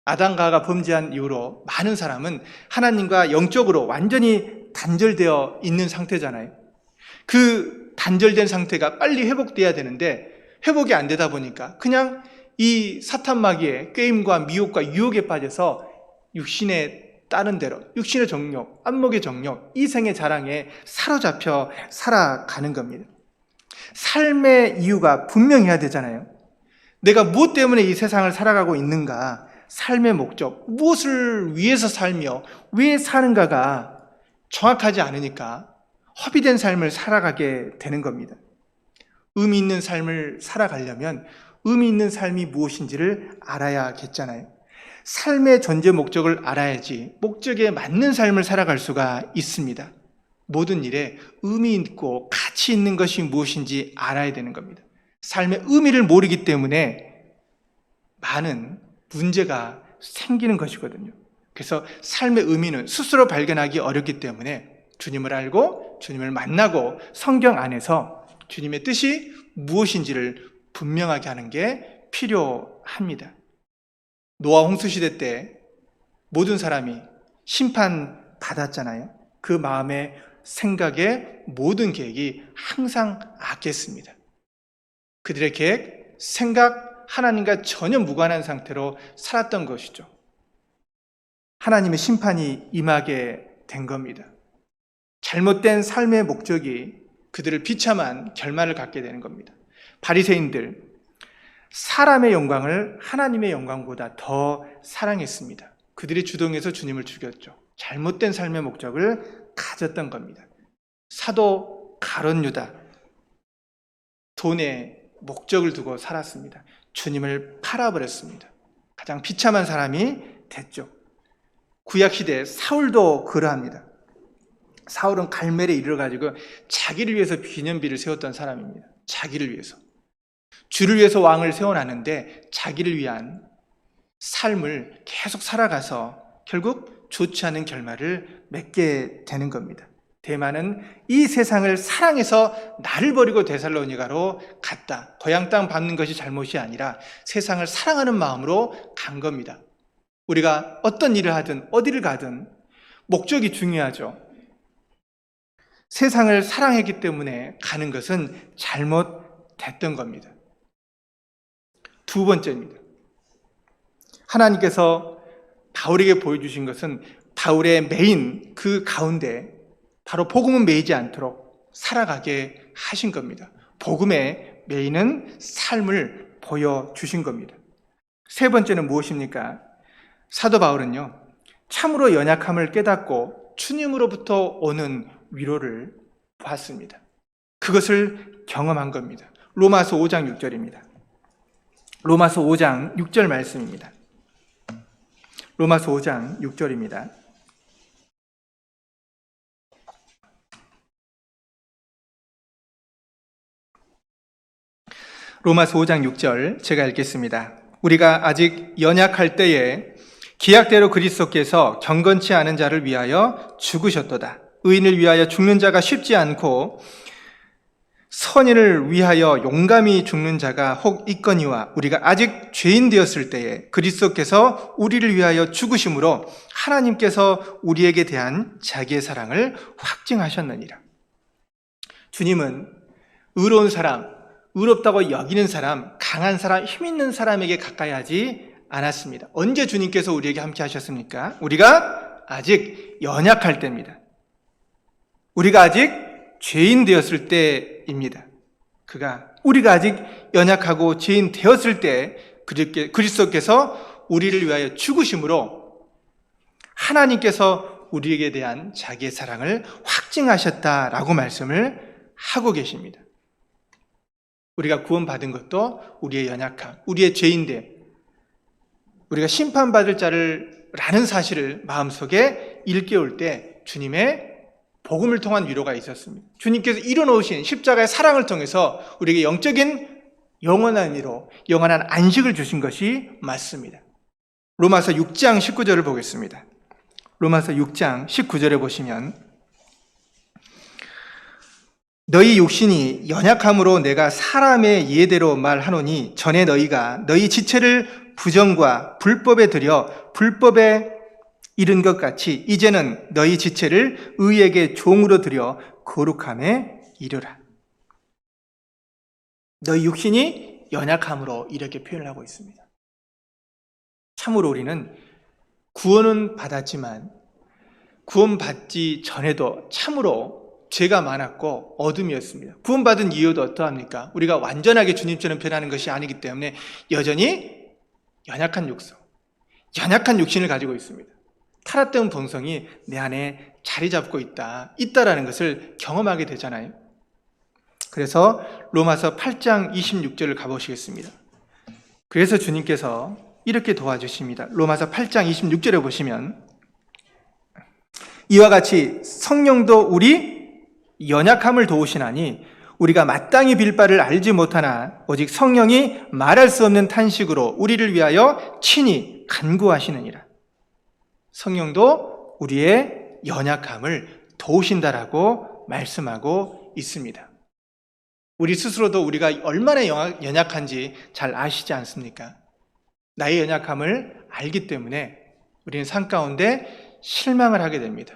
아담과 범죄한 이후로 많은 사람은 하나님과 영적으로 완전히 단절되어 있는 상태잖아요. 그 단절된 상태가 빨리 회복돼야 되는데 회복이 안 되다 보니까 그냥 이 사탄 마귀의 꾀임과 미혹과 유혹에 빠져서 육신에 따른 대로, 육신의 정욕, 안목의 정욕, 이생의 자랑에 사로잡혀 살아가는 겁니다. 삶의 이유가 분명해야 되잖아요. 내가 무엇 때문에 이 세상을 살아가고 있는가, 삶의 목적, 무엇을 위해서 살며 왜 사는가가 정확하지 않으니까 허비된 삶을 살아가게 되는 겁니다. 의미 있는 삶을 살아가려면 의미 있는 삶이 무엇인지를 알아야겠잖아요. 삶의 존재 목적을 알아야지 목적에 맞는 삶을 살아갈 수가 있습니다. 모든 일에 의미 있고 가치 있는 것이 무엇인지 알아야 되는 겁니다. 삶의 의미를 모르기 때문에 많은 문제가 생기는 것이거든요. 그래서 삶의 의미는 스스로 발견하기 어렵기 때문에 주님을 알고 주님을 만나고 성경 안에서 주님의 뜻이 무엇인지를 분명하게 하는 게 필요합니다. 노아 홍수 시대 때 모든 사람이 심판받았잖아요. 그 마음의 생각에 모든 계획이 항상 악했습니다. 그들의 계획, 생각, 하나님과 전혀 무관한 상태로 살았던 것이죠. 하나님의 심판이 임하게 된 겁니다. 잘못된 삶의 목적이 그들을 비참한 결말을 갖게 되는 겁니다. 바리새인들, 사람의 영광을 하나님의 영광보다 더 사랑했습니다. 그들이 주동해서 주님을 죽였죠. 잘못된 삶의 목적을 가졌던 겁니다. 사도 가룟 유다, 돈에 목적을 두고 살았습니다. 주님을 팔아버렸습니다. 가장 비참한 사람이 됐죠. 구약시대 사울도 그러합니다. 사울은 갈멜에 이르러가지고 자기를 위해서 기념비를 세웠던 사람입니다. 자기를 위해서. 주를 위해서 왕을 세워놨는데 자기를 위한 삶을 계속 살아가서 결국 좋지 않은 결말을 맺게 되는 겁니다. 대만은 이 세상을 사랑해서 나를 버리고 데살로니가로 갔다. 고향 땅 밟는 것이 잘못이 아니라 세상을 사랑하는 마음으로 간 겁니다. 우리가 어떤 일을 하든 어디를 가든 목적이 중요하죠. 세상을 사랑했기 때문에 가는 것은 잘못됐던 겁니다. 두 번째입니다. 하나님께서 바울에게 보여주신 것은 바울의 메인 그 가운데 바로 복음은 매이지 않도록 살아가게 하신 겁니다. 복음의 메인은 삶을 보여주신 겁니다. 세 번째는 무엇입니까? 사도 바울은요, 참으로 연약함을 깨닫고 주님으로부터 오는 위로를 봤습니다. 그것을 경험한 겁니다. 로마서 5장 6절입니다. 로마서 5장 6절 말씀입니다. 로마서 5장 6절입니다. 로마서 5장 6절 제가 읽겠습니다. 우리가 아직 연약할 때에 기약대로 그리스도께서 경건치 않은 자를 위하여 죽으셨도다. 의인을 위하여 죽는 자가 쉽지 않고 선인을 위하여 용감히 죽는 자가 혹 있거니와 우리가 아직 죄인 되었을 때에 그리스도께서 우리를 위하여 죽으심으로 하나님께서 우리에게 대한 자기의 사랑을 확증하셨느니라. 주님은 의로운 사람, 의롭다고 여기는 사람, 강한 사람, 힘 있는 사람에게 가까이 하지 않았습니다. 언제 주님께서 우리에게 함께 하셨습니까? 우리가 아직 연약할 때입니다. 우리가 아직 죄인 되었을 때입니다. 우리가 아직 연약하고 죄인 되었을 때 그리스도께서 우리를 위하여 죽으심으로 하나님께서 우리에게 대한 자기의 사랑을 확증하셨다라고 말씀을 하고 계십니다. 우리가 구원받은 것도 우리의 연약함, 우리의 죄인됨, 우리가 심판받을 자라는 사실을 마음속에 일깨울 때 주님의 복음을 통한 위로가 있었습니다. 주님께서 이뤄놓으신 십자가의 사랑을 통해서 우리에게 영적인 영원한 위로, 영원한 안식을 주신 것이 맞습니다. 로마서 6장 19절을 보겠습니다. 로마서 6장 19절에 보시면 너희 욕심이 연약함으로 내가 사람의 이해대로 말하노니 전에 너희가 너희 지체를 부정과 불법에 들여 불법에 이른 것 같이 이제는 너희 지체를 의에게 종으로 들여 거룩함에 이르라. 너희 육신이 연약함으로 이렇게 표현을 하고 있습니다. 참으로 우리는 구원은 받았지만 구원받지 전에도 참으로 죄가 많았고 어둠이었습니다. 구원받은 이유도 어떠합니까? 우리가 완전하게 주님처럼 변하는 것이 아니기 때문에 여전히 연약한 육성, 연약한 육신을 가지고 있습니다. 타락된 본성이 내 안에 자리 잡고 있다라는 것을 경험하게 되잖아요. 그래서 로마서 8장 26절을 가보시겠습니다. 그래서 주님께서 이렇게 도와주십니다. 로마서 8장 26절에 보시면 이와 같이 성령도 우리 연약함을 도우시나니 우리가 마땅히 빌 바를 알지 못하나 오직 성령이 말할 수 없는 탄식으로 우리를 위하여 친히 간구하시느니라. 성령도 우리의 연약함을 도우신다라고 말씀하고 있습니다. 우리 스스로도 우리가 얼마나 연약한지 잘 아시지 않습니까? 나의 연약함을 알기 때문에 우리는 삶 가운데 실망을 하게 됩니다.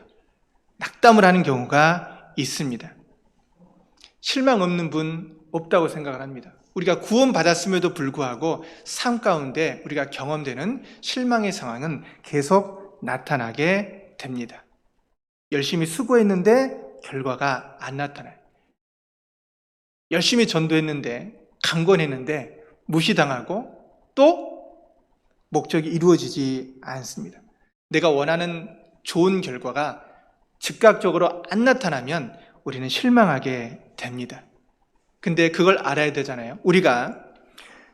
낙담을 하는 경우가 있습니다. 실망 없는 분 없다고 생각을 합니다. 우리가 구원받았음에도 불구하고 삶 가운데 우리가 경험되는 실망의 상황은 계속 나타나게 됩니다. 열심히 수고했는데 결과가 안 나타나요. 열심히 전도했는데, 강권했는데 무시당하고 또 목적이 이루어지지 않습니다. 내가 원하는 좋은 결과가 즉각적으로 안 나타나면 우리는 실망하게 됩니다. 근데 그걸 알아야 되잖아요. 우리가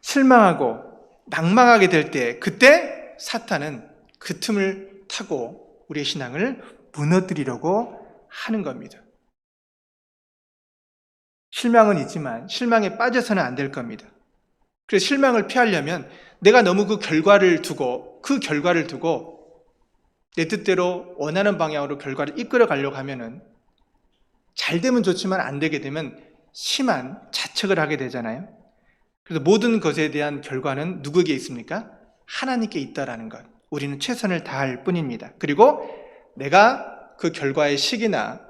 실망하고 낭망하게 될 때, 그때 사탄은 그 틈을 타고 우리의 신앙을 무너뜨리려고 하는 겁니다. 실망은 있지만 실망에 빠져서는 안 될 겁니다. 그래서 실망을 피하려면 내가 너무 그 결과를 두고 내 뜻대로 원하는 방향으로 결과를 이끌어 가려고 하면은 잘 되면 좋지만 안 되게 되면 심한 자책을 하게 되잖아요. 그래서 모든 것에 대한 결과는 누구에게 있습니까? 하나님께 있다라는 것. 우리는 최선을 다할 뿐입니다. 그리고 내가 그 결과의 시기나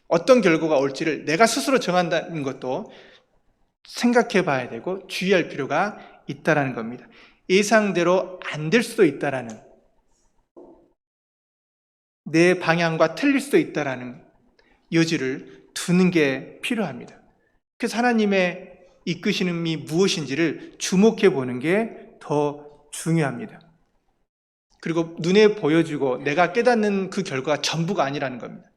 어떤 결과가 올지를 내가 스스로 정한다는 것도 생각해 봐야 되고 주의할 필요가 있다라는 겁니다. 예상대로 안 될 수도 있다라는, 내 방향과 틀릴 수도 있다라는 여지를 두는 게 필요합니다. 그래서 하나님의 이끄시는이 무엇인지를 주목해 보는 게 더 중요합니다. 그리고 눈에 보여주고 내가 깨닫는 그 결과가 전부가 아니라는 겁니다.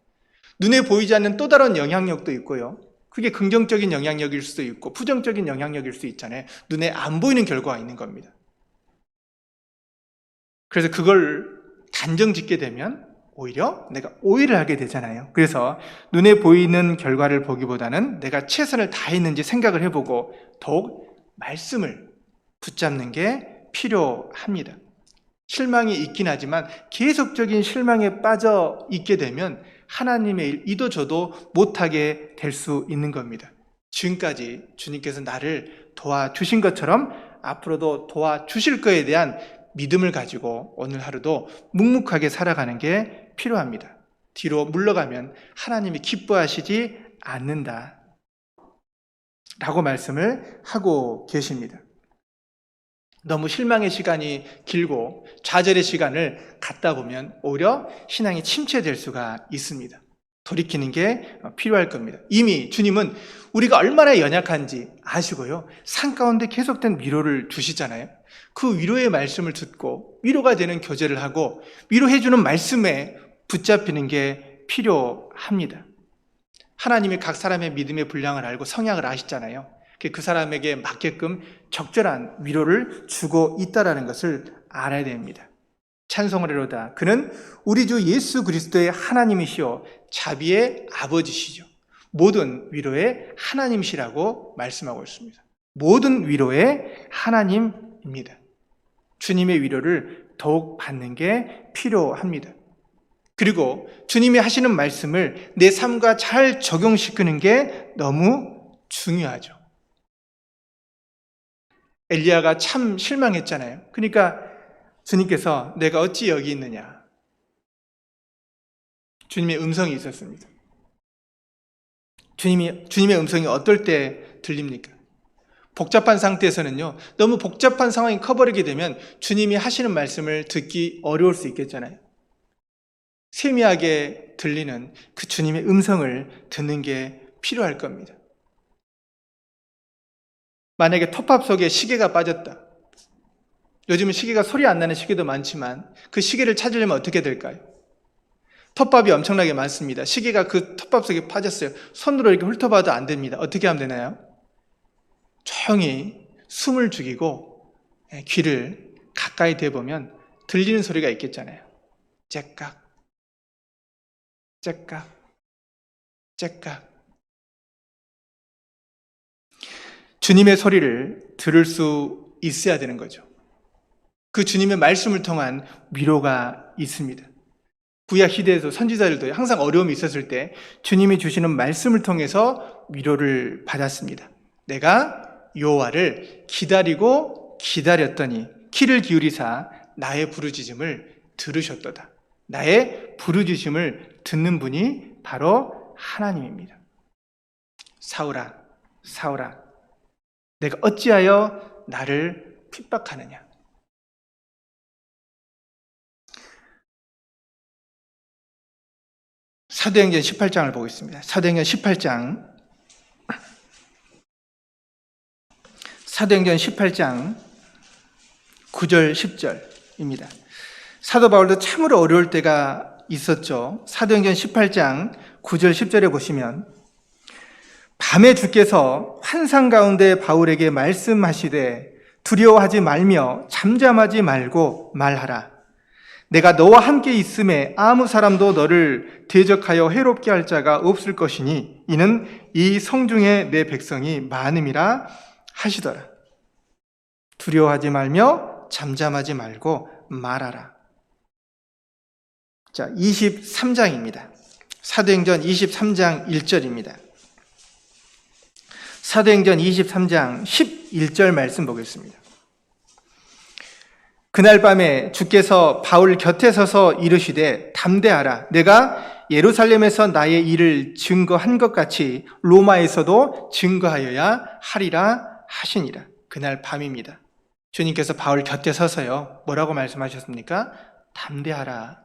눈에 보이지 않는 또 다른 영향력도 있고요. 그게 긍정적인 영향력일 수도 있고 부정적인 영향력일 수 있잖아요. 눈에 안 보이는 결과가 있는 겁니다. 그래서 그걸 단정 짓게 되면 오히려 내가 오해를 하게 되잖아요. 그래서 눈에 보이는 결과를 보기보다는 내가 최선을 다했는지 생각을 해보고 더욱 말씀을 붙잡는 게 필요합니다. 실망이 있긴 하지만 계속적인 실망에 빠져 있게 되면 하나님의 일, 이도 저도 못하게 될 수 있는 겁니다. 지금까지 주님께서 나를 도와주신 것처럼 앞으로도 도와주실 거에 대한 믿음을 가지고 오늘 하루도 묵묵하게 살아가는 게 필요합니다. 뒤로 물러가면 하나님이 기뻐하시지 않는다 라고 말씀을 하고 계십니다. 너무 실망의 시간이 길고 좌절의 시간을 갖다 보면 오히려 신앙이 침체될 수가 있습니다. 돌이키는 게 필요할 겁니다. 이미 주님은 우리가 얼마나 연약한지 아시고요. 산 가운데 계속된 위로를 주시잖아요. 그 위로의 말씀을 듣고 위로가 되는 교제를 하고 위로해주는 말씀에 붙잡히는 게 필요합니다. 하나님이 각 사람의 믿음의 분량을 알고 성향을 아시잖아요. 그 사람에게 맞게끔 적절한 위로를 주고 있다는 것을 알아야 됩니다. 찬송하리로다. 그는 우리 주 예수 그리스도의 하나님이시요 자비의 아버지시죠. 모든 위로의 하나님이시라고 말씀하고 있습니다. 모든 위로의 하나님입니다. 주님의 위로를 더욱 받는 게 필요합니다. 그리고 주님이 하시는 말씀을 내 삶과 잘 적용시키는 게 너무 중요하죠. 엘리야가 참 실망했잖아요. 그러니까 주님께서 내가 어찌 여기 있느냐. 주님의 음성이 있었습니다. 주님의 음성이 어떨 때 들립니까? 복잡한 상태에서는요, 너무 복잡한 상황이 커버리게 되면 주님이 하시는 말씀을 듣기 어려울 수 있겠잖아요. 세미하게 들리는 그 주님의 음성을 듣는 게 필요할 겁니다. 만약에 톱밥 속에 시계가 빠졌다. 요즘은 시계가 소리 안 나는 시계도 많지만 그 시계를 찾으려면 어떻게 될까요? 톱밥이 엄청나게 많습니다. 시계가 그 톱밥 속에 빠졌어요. 손으로 이렇게 훑어봐도 안 됩니다. 어떻게 하면 되나요? 조용히 숨을 죽이고 귀를 가까이 대보면 들리는 소리가 있겠잖아요. 째깍, 째깍, 째깍. 주님의 소리를 들을 수 있어야 되는 거죠. 그 주님의 말씀을 통한 위로가 있습니다. 구약 시대에서 선지자들도 항상 어려움이 있었을 때 주님이 주시는 말씀을 통해서 위로를 받았습니다. 내가 여호와를 기다리고 기다렸더니 귀를 기울이사 나의 부르짖음을 들으셨도다. 나의 부르짖음을 듣는 분이 바로 하나님입니다. 사울아, 사울아, 내가 어찌하여 나를 핍박하느냐. 사도행전 18장을 보겠습니다. 사도행전 18장 9절 10절입니다. 사도 바울도 참으로 어려울 때가 있었죠. 사도행전 18장 9절 10절에 보시면 밤에 주께서 환상 가운데 바울에게 말씀하시되 두려워하지 말며 잠잠하지 말고 말하라. 내가 너와 함께 있음에 아무 사람도 너를 대적하여 해롭게 할 자가 없을 것이니 이는 이 성중에 내 백성이 많음이라 하시더라. 두려워하지 말며 잠잠하지 말고 말하라. 자, 23장입니다. 사도행전 23장 1절입니다. 사도행전 23장 11절 말씀 보겠습니다. 그날 밤에 주께서 바울 곁에 서서 이르시되 담대하라. 내가 예루살렘에서 나의 일을 증거한 것 같이 로마에서도 증거하여야 하리라 하시니라. 그날 밤입니다. 주님께서 바울 곁에 서서요. 뭐라고 말씀하셨습니까? 담대하라.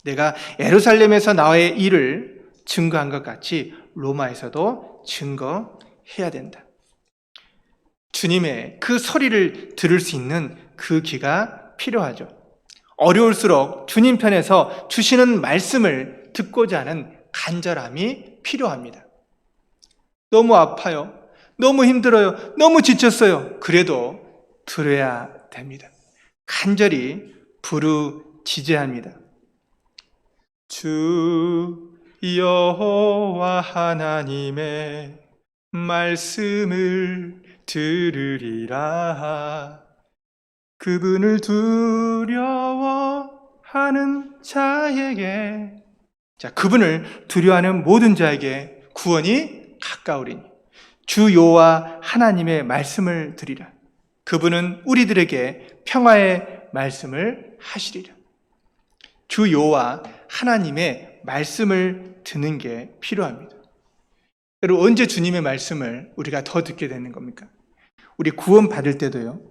내가 예루살렘에서 나의 일을 증거한 것 같이 로마에서도 증거해야 된다. 주님의 그 소리를 들을 수 있는 그 귀가 필요하죠. 어려울수록 주님 편에서 주시는 말씀을 듣고자 하는 간절함이 필요합니다. 너무 아파요. 너무 힘들어요. 너무 지쳤어요. 그래도 들어야 됩니다. 간절히 부르짖어야 합니다. 주 여호와 하나님의 말씀을 들으리라. 그분을 두려워하는 자에게, 자, 그분을 두려워하는 모든 자에게 구원이 가까우리니 주 여호와 하나님의 말씀을 들으리라. 그분은 우리들에게 평화의 말씀을 하시리라. 주 여호와 하나님의 말씀을 듣는 게 필요합니다. 여러분, 언제 주님의 말씀을 우리가 더 듣게 되는 겁니까? 우리 구원 받을 때도요.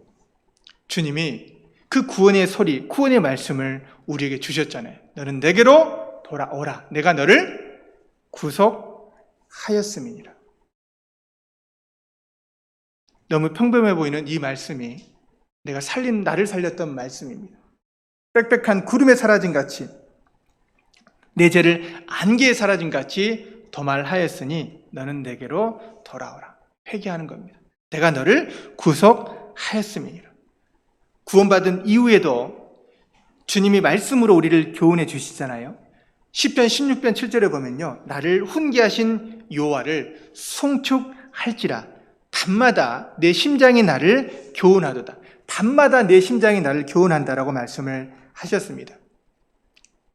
주님이 그 구원의 소리, 구원의 말씀을 우리에게 주셨잖아요. 너는 내게로 돌아오라. 내가 너를 구속하였음이니라. 너무 평범해 보이는 이 말씀이 나를 살렸던 말씀입니다. 빽빽한 구름에 사라진 같이, 내 죄를 안개에 사라진 같이 도말하였으니 너는 내게로 돌아오라. 회개하는 겁니다. 내가 너를 구속하였음이니라. 구원받은 이후에도 주님이 말씀으로 우리를 교훈해 주시잖아요. 시편 16편 7절에 보면요, 나를 훈계하신 여호와를 송축할지라. 밤마다 내 심장이 나를 교훈하도다. 밤마다 내 심장이 나를 교훈한다라고 말씀을 하셨습니다.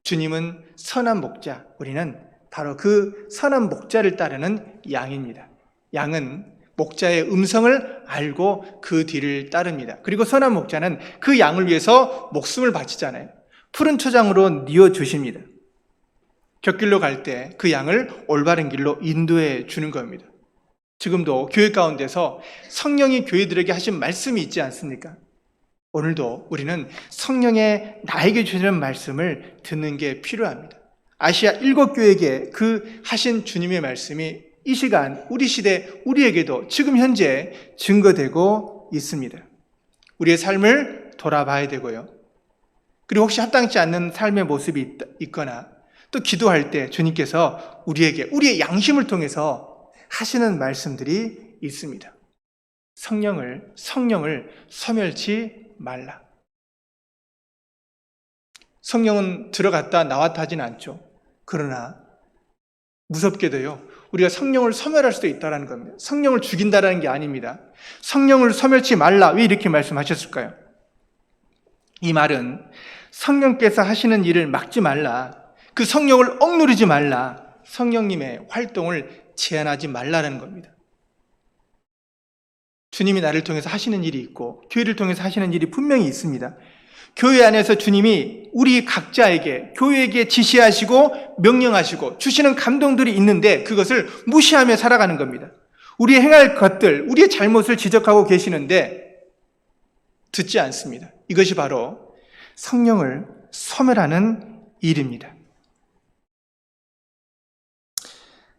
주님은 선한 목자, 우리는 바로 그 선한 목자를 따르는 양입니다. 양은 목자의 음성을 알고 그 뒤를 따릅니다. 그리고 선한 목자는 그 양을 위해서 목숨을 바치잖아요. 푸른 초장으로 뉘어주십니다. 곁길로 갈 때 그 양을 올바른 길로 인도해 주는 겁니다. 지금도 교회 가운데서 성령이 교회들에게 하신 말씀이 있지 않습니까? 오늘도 우리는 성령의 나에게 주시는 말씀을 듣는 게 필요합니다. 아시아 7교회에게 그 하신 주님의 말씀이 이 시간 우리 시대 우리에게도 지금 현재 증거되고 있습니다. 우리의 삶을 돌아봐야 되고요. 그리고 혹시 합당치 않는 삶의 모습이 있거나 또 기도할 때 주님께서 우리에게 우리의 양심을 통해서 하시는 말씀들이 있습니다. 성령을 소멸치 말라. 성령은 들어갔다 나왔다 하진 않죠. 그러나 무섭게도요, 우리가 성령을 소멸할 수도 있다는 겁니다. 성령을 죽인다는 게 아닙니다. 성령을 소멸치 말라. 왜 이렇게 말씀하셨을까요? 이 말은 성령께서 하시는 일을 막지 말라, 그 성령을 억누르지 말라, 성령님의 활동을 제한하지 말라는 겁니다. 주님이 나를 통해서 하시는 일이 있고 교회를 통해서 하시는 일이 분명히 있습니다. 교회 안에서 주님이 우리 각자에게, 교회에게 지시하시고 명령하시고 주시는 감동들이 있는데 그것을 무시하며 살아가는 겁니다. 우리 행할 것들, 우리의 잘못을 지적하고 계시는데 듣지 않습니다. 이것이 바로 성령을 소멸하는 일입니다.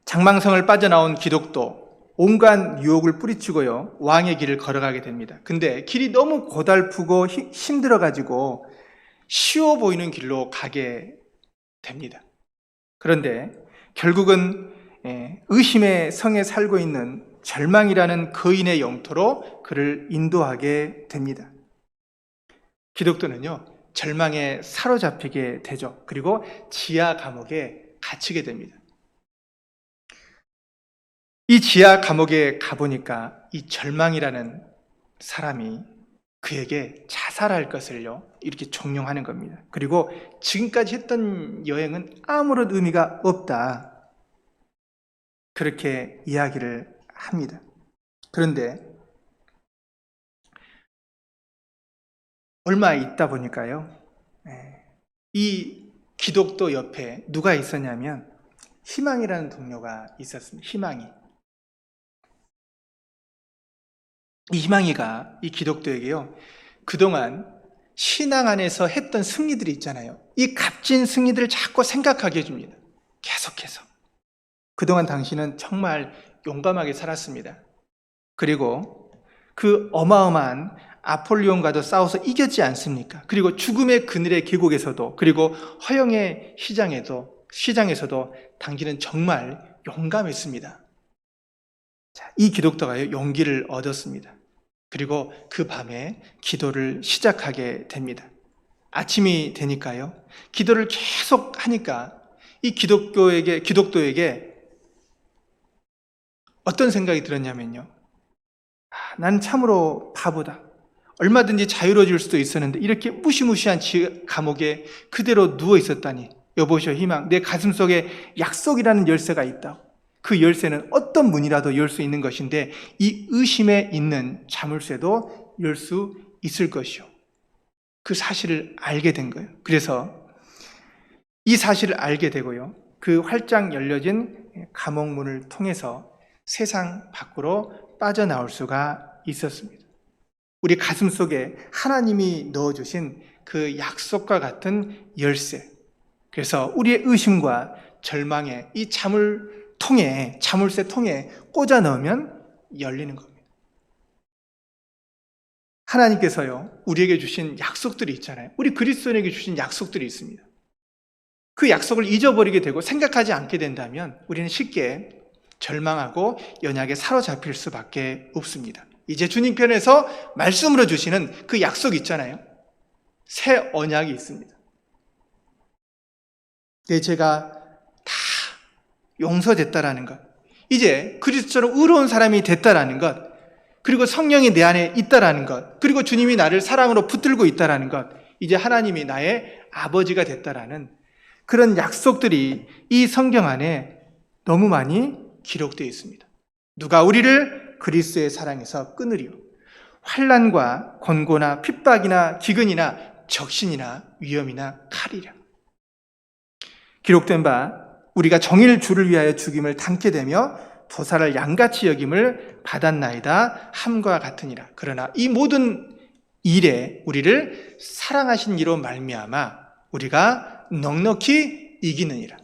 장망성을 빠져나온 기독도, 온갖 유혹을 뿌리치고요, 왕의 길을 걸어가게 됩니다. 근데 길이 너무 고달프고 힘들어가지고 쉬워 보이는 길로 가게 됩니다. 그런데 결국은 의심의 성에 살고 있는 절망이라는 거인의 영토로 그를 인도하게 됩니다. 기독도는요, 절망에 사로잡히게 되죠. 그리고 지하 감옥에 갇히게 됩니다. 이 지하 감옥에 가보니까 이 절망이라는 사람이 그에게 자살할 것을요, 이렇게 종용하는 겁니다. 그리고 지금까지 했던 여행은 아무런 의미가 없다, 그렇게 이야기를 합니다. 그런데 얼마 있다 보니까요, 이 기독도 옆에 누가 있었냐면 희망이라는 동료가 있었습니다. 이 희망이가 이 기독도에게요, 그동안 신앙 안에서 했던 승리들이 있잖아요. 이 값진 승리들을 자꾸 생각하게 해줍니다. 계속해서. 그동안 당신은 정말 용감하게 살았습니다. 그리고 그 어마어마한 아폴리온과도 싸워서 이겼지 않습니까? 그리고 죽음의 그늘의 계곡에서도, 그리고 허영의 시장에서도 당신은 정말 용감했습니다. 자, 이 기독도가요, 용기를 얻었습니다. 그리고 그 밤에 기도를 시작하게 됩니다. 아침이 되니까요, 기도를 계속 하니까 이 기독도에게 어떤 생각이 들었냐면요, 난 참으로 바보다. 얼마든지 자유로워질 수도 있었는데 이렇게 무시무시한 감옥에 그대로 누워 있었다니. 여보시오 희망, 내 가슴 속에 약속이라는 열쇠가 있다. 그 열쇠는 어떤 문이라도 열 수 있는 것인데 이 의심에 있는 자물쇠도 열 수 있을 것이요. 그 사실을 알게 된 거예요. 그래서 이 사실을 알게 되고요, 그 활짝 열려진 감옥문을 통해서 세상 밖으로 빠져나올 수가 있었습니다. 우리 가슴 속에 하나님이 넣어주신 그 약속과 같은 열쇠. 그래서 우리의 의심과 절망에 이 자물쇠 통에 꽂아 넣으면 열리는 겁니다. 하나님께서요, 우리에게 주신 약속들이 있잖아요. 우리 그리스도인에게 주신 약속들이 있습니다. 그 약속을 잊어버리게 되고 생각하지 않게 된다면 우리는 쉽게 절망하고 연약에 사로잡힐 수밖에 없습니다. 이제 주님 편에서 말씀으로 주시는 그 약속이 있잖아요. 새 언약이 있습니다. 내 죄가 다 용서됐다라는 것, 이제 그리스도처럼 의로운 사람이 됐다라는 것, 그리고 성령이 내 안에 있다라는 것, 그리고 주님이 나를 사랑으로 붙들고 있다라는 것, 이제 하나님이 나의 아버지가 됐다라는 그런 약속들이 이 성경 안에 너무 많이 기록되어 있습니다. 누가 우리를 그리스도의 사랑에서 끊으리요? 환난과 권고나 핍박이나 기근이나 적신이나 위험이나 칼이라. 기록된 바 우리가 정의를 주를 위하여 죽임을 당케 되며 도사를 양같이 여김을 받았나이다 함과 같으니라. 그러나 이 모든 일에 우리를 사랑하신 이로 말미암아 우리가 넉넉히 이기느니라.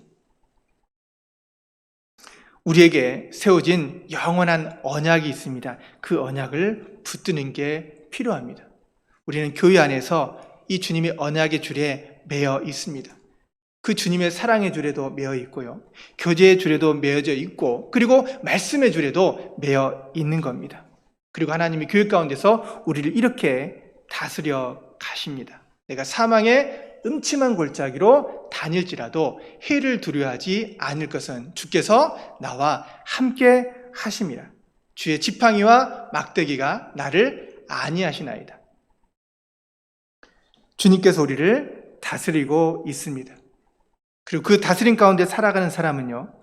우리에게 세워진 영원한 언약이 있습니다. 그 언약을 붙드는 게 필요합니다. 우리는 교회 안에서 이 주님의 언약의 줄에 매여 있습니다. 그 주님의 사랑의 줄에도 매여 있고요, 교제의 줄에도 매여져 있고, 그리고 말씀의 줄에도 매여 있는 겁니다. 그리고 하나님이 교회 가운데서 우리를 이렇게 다스려 가십니다. 내가 사망의 음침한 골짜기로 다닐지라도 해를 두려워하지 않을 것은 주께서 나와 함께 하심이라. 주의 지팡이와 막대기가 나를 안위하시나이다. 주님께서 우리를 다스리고 있습니다. 그리고 그 다스림 가운데 살아가는 사람은요,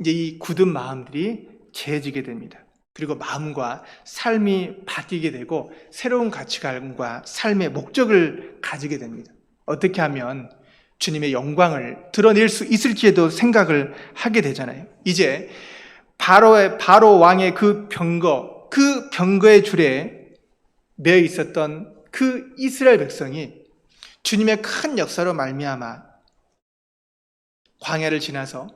이제 이 굳은 마음들이 재해지게 됩니다. 그리고 마음과 삶이 바뀌게 되고 새로운 가치관과 삶의 목적을 가지게 됩니다. 어떻게 하면 주님의 영광을 드러낼 수 있을지에도 생각을 하게 되잖아요. 이제 바로 왕의 그 병거의 줄에 매여 있었던 그 이스라엘 백성이 주님의 큰 역사로 말미암아 광야를 지나서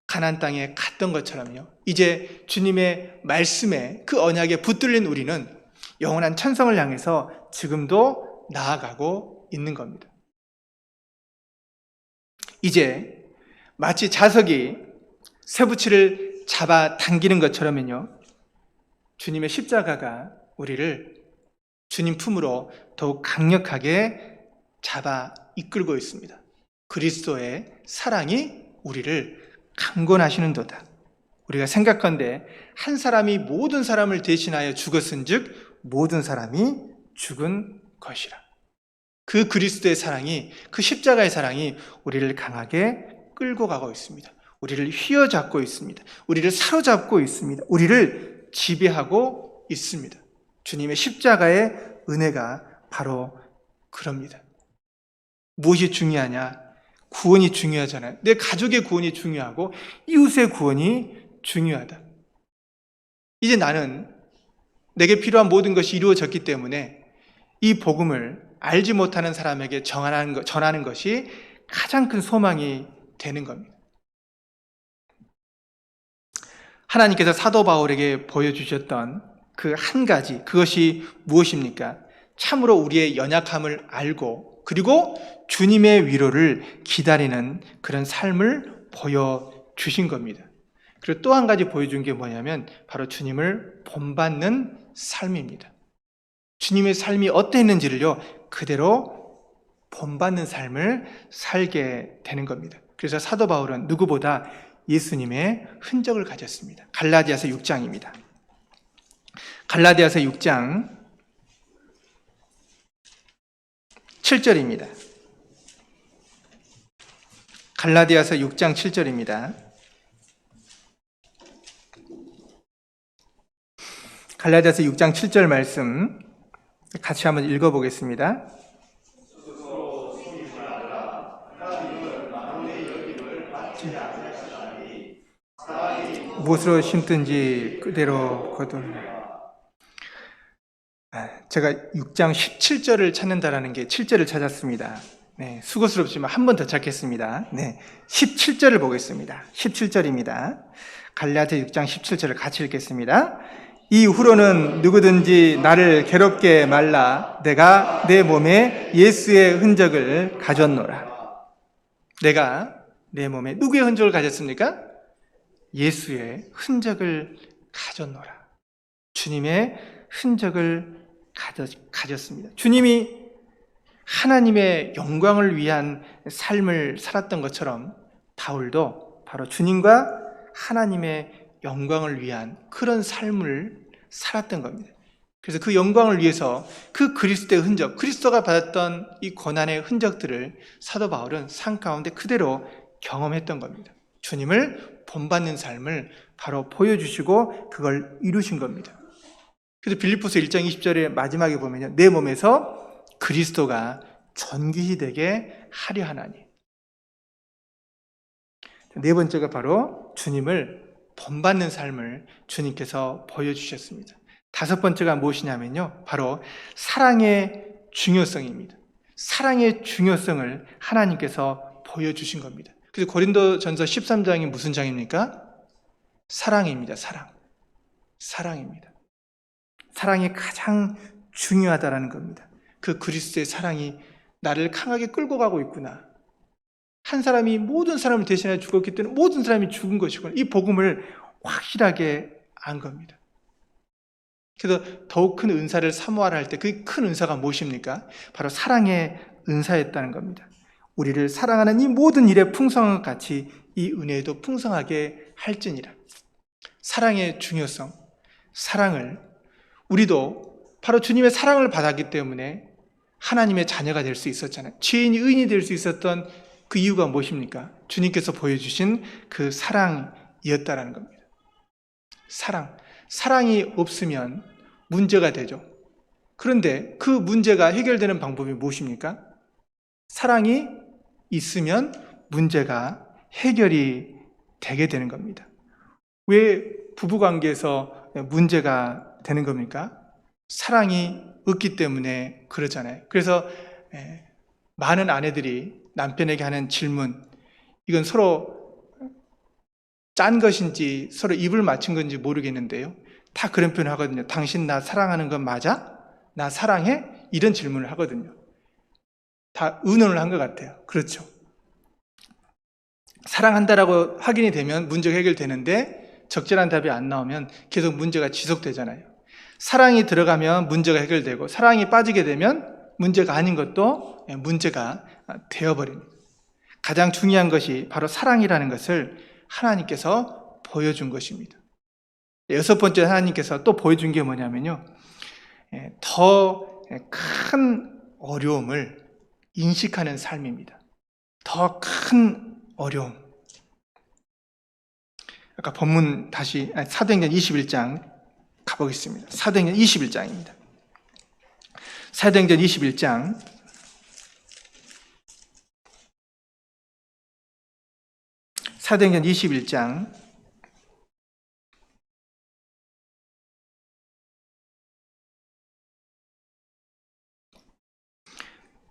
가나안 땅에 갔던 것처럼요, 이제 주님의 말씀에 그 언약에 붙들린 우리는 영원한 천성을 향해서 지금도 나아가고 있는 겁니다. 이제 마치 자석이 쇠붙이를 잡아 당기는 것처럼요, 주님의 십자가가 우리를 주님 품으로 더욱 강력하게 잡아 이끌고 있습니다. 그리스도의 사랑이 우리를 강권하시는도다. 우리가 생각한데 한 사람이 모든 사람을 대신하여 죽었은즉 모든 사람이 죽은 것이라. 그 그리스도의 사랑이, 그 십자가의 사랑이 우리를 강하게 끌고 가고 있습니다. 우리를 휘어잡고 있습니다. 우리를 사로잡고 있습니다. 우리를 지배하고 있습니다. 주님의 십자가의 은혜가 바로 그럽니다. 무엇이 중요하냐? 구원이 중요하잖아요. 내 가족의 구원이 중요하고 이웃의 구원이 중요하다. 이제 나는 내게 필요한 모든 것이 이루어졌기 때문에 이 복음을 알지 못하는 사람에게 전하는 것이 가장 큰 소망이 되는 겁니다. 하나님께서 사도 바울에게 보여주셨던 그 한 가지, 그것이 무엇입니까? 참으로 우리의 연약함을 알고 그리고 주님의 위로를 기다리는 그런 삶을 보여주신 겁니다. 그리고 또 한 가지 보여준 게 뭐냐면 바로 주님을 본받는 삶입니다. 주님의 삶이 어땠는지를요, 그대로 본받는 삶을 살게 되는 겁니다. 그래서 사도 바울은 누구보다 예수님의 흔적을 가졌습니다. 갈라디아서 6장입니다. 갈라디아서 6장 7절입니다. 갈라디아서 6장 7절입니다. 갈라디아서 6장 7절 말씀 같이 한번 읽어보겠습니다. 무엇으로 심든지 그대로 거두라. 제가 6장 17절을 찾는다라는 게 7절을 찾았습니다. 네, 수고스럽지만 한 번 더 찾겠습니다. 네, 17절을 보겠습니다. 17절입니다. 갈라디아 6장 17절을 같이 읽겠습니다. 이후로는 누구든지 나를 괴롭게 말라. 내가 내 몸에 예수의 흔적을 가졌노라. 내가 내 몸에 누구의 흔적을 가졌습니까? 예수의 흔적을 가졌노라. 주님의 흔적을 가졌습니다. 주님이 하나님의 영광을 위한 삶을 살았던 것처럼 바울도 바로 주님과 하나님의 영광을 위한 그런 삶을 살았던 겁니다. 그래서 그 영광을 위해서 그 그리스도의 흔적, 그리스도가 받았던 이 고난의 흔적들을 사도 바울은 삶 가운데 그대로 경험했던 겁니다. 주님을 본받는 삶을 바로 보여주시고 그걸 이루신 겁니다. 그래서 빌립보서 1장 20절의 마지막에 보면요, 내 몸에서 그리스도가 존귀히 되게 하려 하나니. 네 번째가 바로 주님을 본받는 삶을 주님께서 보여주셨습니다. 다섯 번째가 무엇이냐면요, 바로 사랑의 중요성입니다. 사랑의 중요성을 하나님께서 보여주신 겁니다. 그래서 고린도전서 13장이 무슨 장입니까? 사랑입니다. 사랑입니다. 사랑이 가장 중요하다라는 겁니다. 그 그리스도의 사랑이 나를 강하게 끌고 가고 있구나. 한 사람이 모든 사람을 대신해 죽었기 때문에 모든 사람이 죽은 것이구나. 이 복음을 확실하게 안 겁니다. 그래서 더욱 큰 은사를 사모하라 할 때 그 큰 은사가 무엇입니까? 바로 사랑의 은사였다는 겁니다. 우리를 사랑하는 이 모든 일에 풍성한 것 같이 이 은혜에도 풍성하게 할지니라. 사랑의 중요성, 사랑을 우리도 바로 주님의 사랑을 받았기 때문에 하나님의 자녀가 될 수 있었잖아요. 죄인이 의인이 될 수 있었던 그 이유가 무엇입니까? 주님께서 보여주신 그 사랑이었다라는 겁니다. 사랑이 없으면 문제가 되죠. 그런데 그 문제가 해결되는 방법이 무엇입니까? 사랑이 있으면 문제가 해결이 되게 되는 겁니다. 왜 부부관계에서 문제가 되는 겁니까? 사랑이 없기 때문에 그러잖아요. 그래서 많은 아내들이 남편에게 하는 질문, 이건 서로 짠 것인지 서로 입을 맞춘 건지 모르겠는데요, 다 그런 표현을 하거든요. 당신 나 사랑하는 건 맞아? 나 사랑해? 이런 질문을 하거든요. 다 의논을 한 것 같아요. 그렇죠. 사랑한다라고 확인이 되면 문제가 해결되는데 적절한 답이 안 나오면 계속 문제가 지속되잖아요. 사랑이 들어가면 문제가 해결되고 사랑이 빠지게 되면 문제가 아닌 것도 문제가 되어버립니다. 가장 중요한 것이 바로 사랑이라는 것을 하나님께서 보여준 것입니다. 여섯 번째 하나님께서 또 보여준 게 뭐냐면요, 더 큰 어려움을 인식하는 삶입니다. 더 큰 어려움. 아까 본문 다시 사도행전 21장 가보겠습니다. 사도행전 21장입니다. 사도행전 21장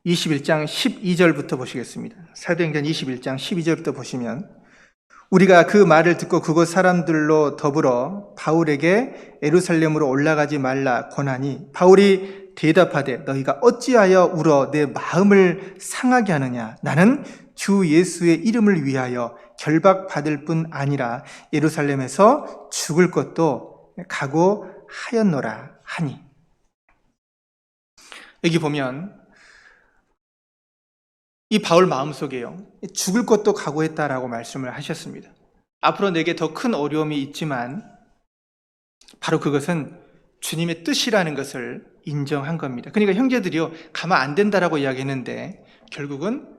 21장 12절부터 보시겠습니다. 사도행전 21장 12절부터 보시면, 우리가 그 말을 듣고 그곳 사람들로 더불어 바울에게 예루살렘으로 올라가지 말라 권하니, 바울이 대답하되 너희가 어찌하여 울어 내 마음을 상하게 하느냐? 나는 주 예수의 이름을 위하여 결박받을 뿐 아니라 예루살렘에서 죽을 것도 각오하였노라 하니. 여기 보면 이 바울 마음속에요, 죽을 것도 각오했다라고 말씀을 하셨습니다. 앞으로 내게 더 큰 어려움이 있지만 바로 그것은 주님의 뜻이라는 것을 인정한 겁니다. 그러니까 형제들이요, 가만 안 된다라고 이야기했는데 결국은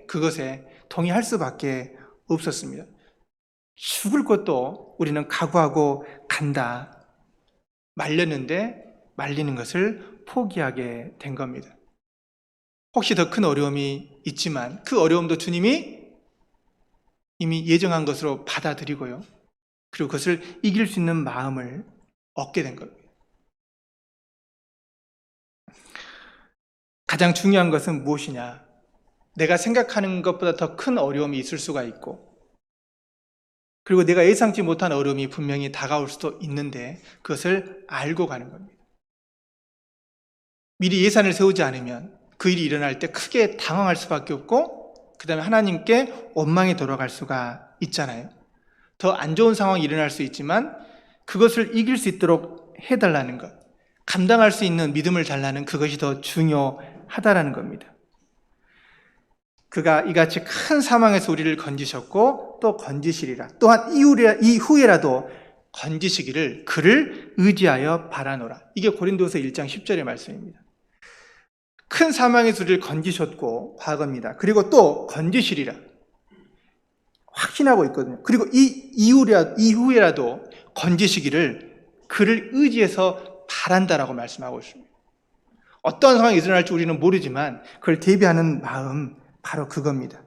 그것에 동의할 수밖에 없었습니다. 죽을 것도 우리는 각오하고 간다. 말렸는데 말리는 것을 포기하게 된 겁니다. 혹시 더 큰 어려움이 있지만 그 어려움도 주님이 이미 예정한 것으로 받아들이고요, 그리고 그것을 이길 수 있는 마음을 얻게 된 겁니다. 가장 중요한 것은 무엇이냐? 내가 생각하는 것보다 더 큰 어려움이 있을 수가 있고, 그리고 내가 예상치 못한 어려움이 분명히 다가올 수도 있는데 그것을 알고 가는 겁니다. 미리 예산을 세우지 않으면 그 일이 일어날 때 크게 당황할 수밖에 없고, 그 다음에 하나님께 원망이 돌아갈 수가 있잖아요. 더 안 좋은 상황이 일어날 수 있지만 그것을 이길 수 있도록 해달라는 것, 감당할 수 있는 믿음을 달라는 그것이 더 중요한 하다라는 겁니다. 그가 이같이 큰 사망에서 우리를 건지셨고 또 건지시리라. 또한 이후에라도 건지시기를 그를 의지하여 바라노라. 이게 고린도서 1장 10절의 말씀입니다. 큰 사망에서 우리를 건지셨고 과거입니다. 그리고 또 건지시리라. 확신하고 있거든요. 그리고 이후에라도 건지시기를 그를 의지해서 바란다라고 말씀하고 있습니다. 어떤 상황이 일어날지 우리는 모르지만 그걸 대비하는 마음, 바로 그겁니다.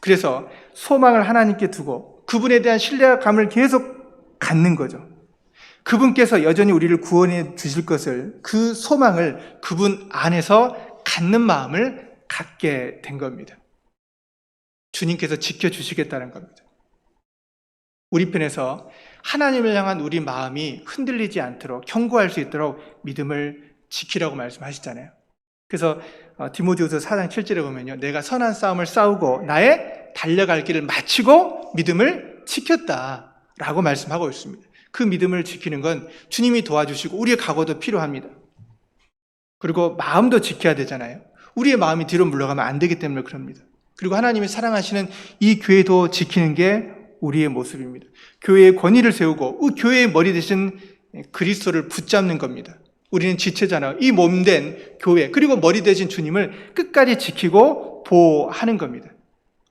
그래서 소망을 하나님께 두고 그분에 대한 신뢰감을 계속 갖는 거죠. 그분께서 여전히 우리를 구원해 주실 것을, 그 소망을 그분 안에서 갖는 마음을 갖게 된 겁니다. 주님께서 지켜주시겠다는 겁니다. 우리 편에서 하나님을 향한 우리 마음이 흔들리지 않도록, 견고할 수 있도록 믿음을 지키라고 말씀하시잖아요. 그래서 디모데후서 4장 7절에 보면요, 내가 선한 싸움을 싸우고 나의 달려갈 길을 마치고 믿음을 지켰다라고 말씀하고 있습니다. 그 믿음을 지키는 건 주님이 도와주시고 우리의 각오도 필요합니다. 그리고 마음도 지켜야 되잖아요. 우리의 마음이 뒤로 물러가면 안 되기 때문에 그럽니다. 그리고 하나님이 사랑하시는 이 교회도 지키는 게 우리의 모습입니다. 교회의 권위를 세우고 교회의 머리 대신 그리스도를 붙잡는 겁니다. 우리는 지체잖아요. 이 몸된 교회, 그리고 머리 대신 주님을 끝까지 지키고 보호하는 겁니다.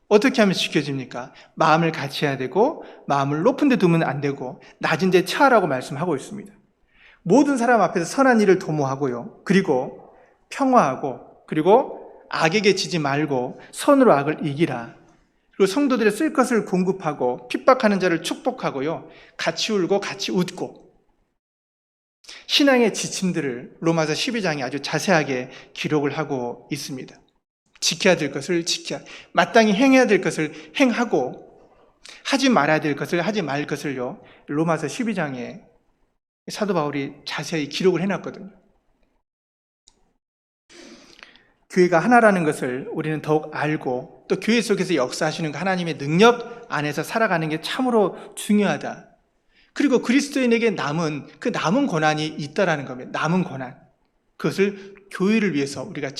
어떻게 하면 지켜집니까? 마음을 같이 해야 되고, 마음을 높은 데 두면 안 되고, 낮은 데 처하라고 말씀하고 있습니다. 모든 사람 앞에서 선한 일을 도모하고요. 그리고 평화하고, 그리고 악에게 지지 말고 선으로 악을 이기라. 그리고 성도들의 쓸 것을 공급하고 핍박하는 자를 축복하고요. 같이 울고 같이 웃고. 신앙의 지침들을 로마서 12장에 아주 자세하게 기록을 하고 있습니다. 지켜야 될 것을 지켜야, 마땅히 행해야 될 것을 행하고, 하지 말아야 될 것을 하지 말 것을요, 로마서 12장에 사도 바울이 자세히 기록을 해놨거든요. 교회가 하나라는 것을 우리는 더욱 알고, 또 교회 속에서 역사하시는 하나님의 능력 안에서 살아가는 게 참으로 중요하다. 그리고 그리스도인에게 그 남은 고난이 있다라는 겁니다. 남은 고난. 그것을 교회를 위해서 우리가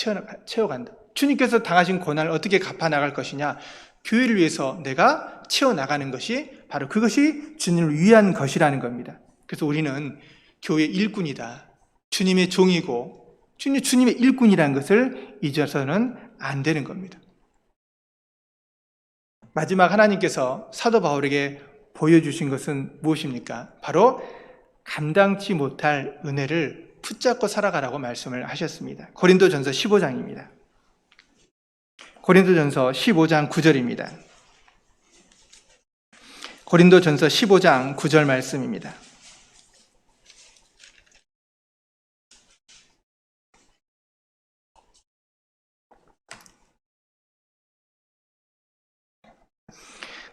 채워간다. 주님께서 당하신 고난을 어떻게 갚아나갈 것이냐? 교회를 위해서 내가 채워나가는 것이 바로 그것이 주님을 위한 것이라는 겁니다. 그래서 우리는 교회 일꾼이다. 주님의 종이고 주님의 일꾼이라는 것을 잊어서는 안 되는 겁니다. 마지막 하나님께서 사도 바울에게 보여주신 것은 무엇입니까? 바로 감당치 못할 은혜를 붙잡고 살아가라고 말씀을 하셨습니다. 고린도전서 15장입니다. 고린도전서 15장 9절입니다. 고린도전서 15장 9절 말씀입니다.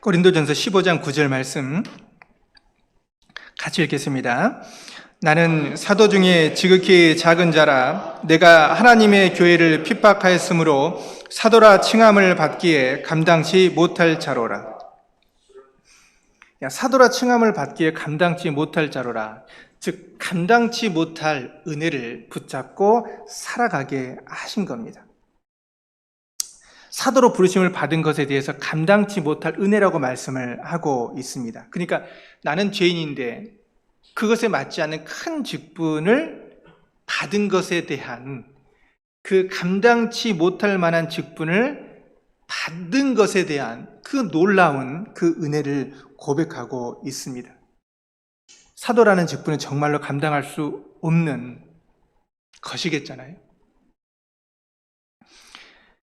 고린도전서 15장 9절 말씀 같이 읽겠습니다. 나는 사도 중에 지극히 작은 자라 내가 하나님의 교회를 핍박하였으므로 사도라 칭함을 받기에 감당치 못할 자로라. 사도라 칭함을 받기에 감당치 못할 자로라. 즉 감당치 못할 은혜를 붙잡고 살아가게 하신 겁니다. 사도로 부르심을 받은 것에 대해서 감당치 못할 은혜라고 말씀을 하고 있습니다. 그러니까 나는 죄인인데 그것에 맞지 않는 큰 직분을 받은 것에 대한 그 감당치 못할 만한 직분을 받은 것에 대한 그 놀라운 그 은혜를 고백하고 있습니다. 사도라는 직분은 정말로 감당할 수 없는 것이겠잖아요.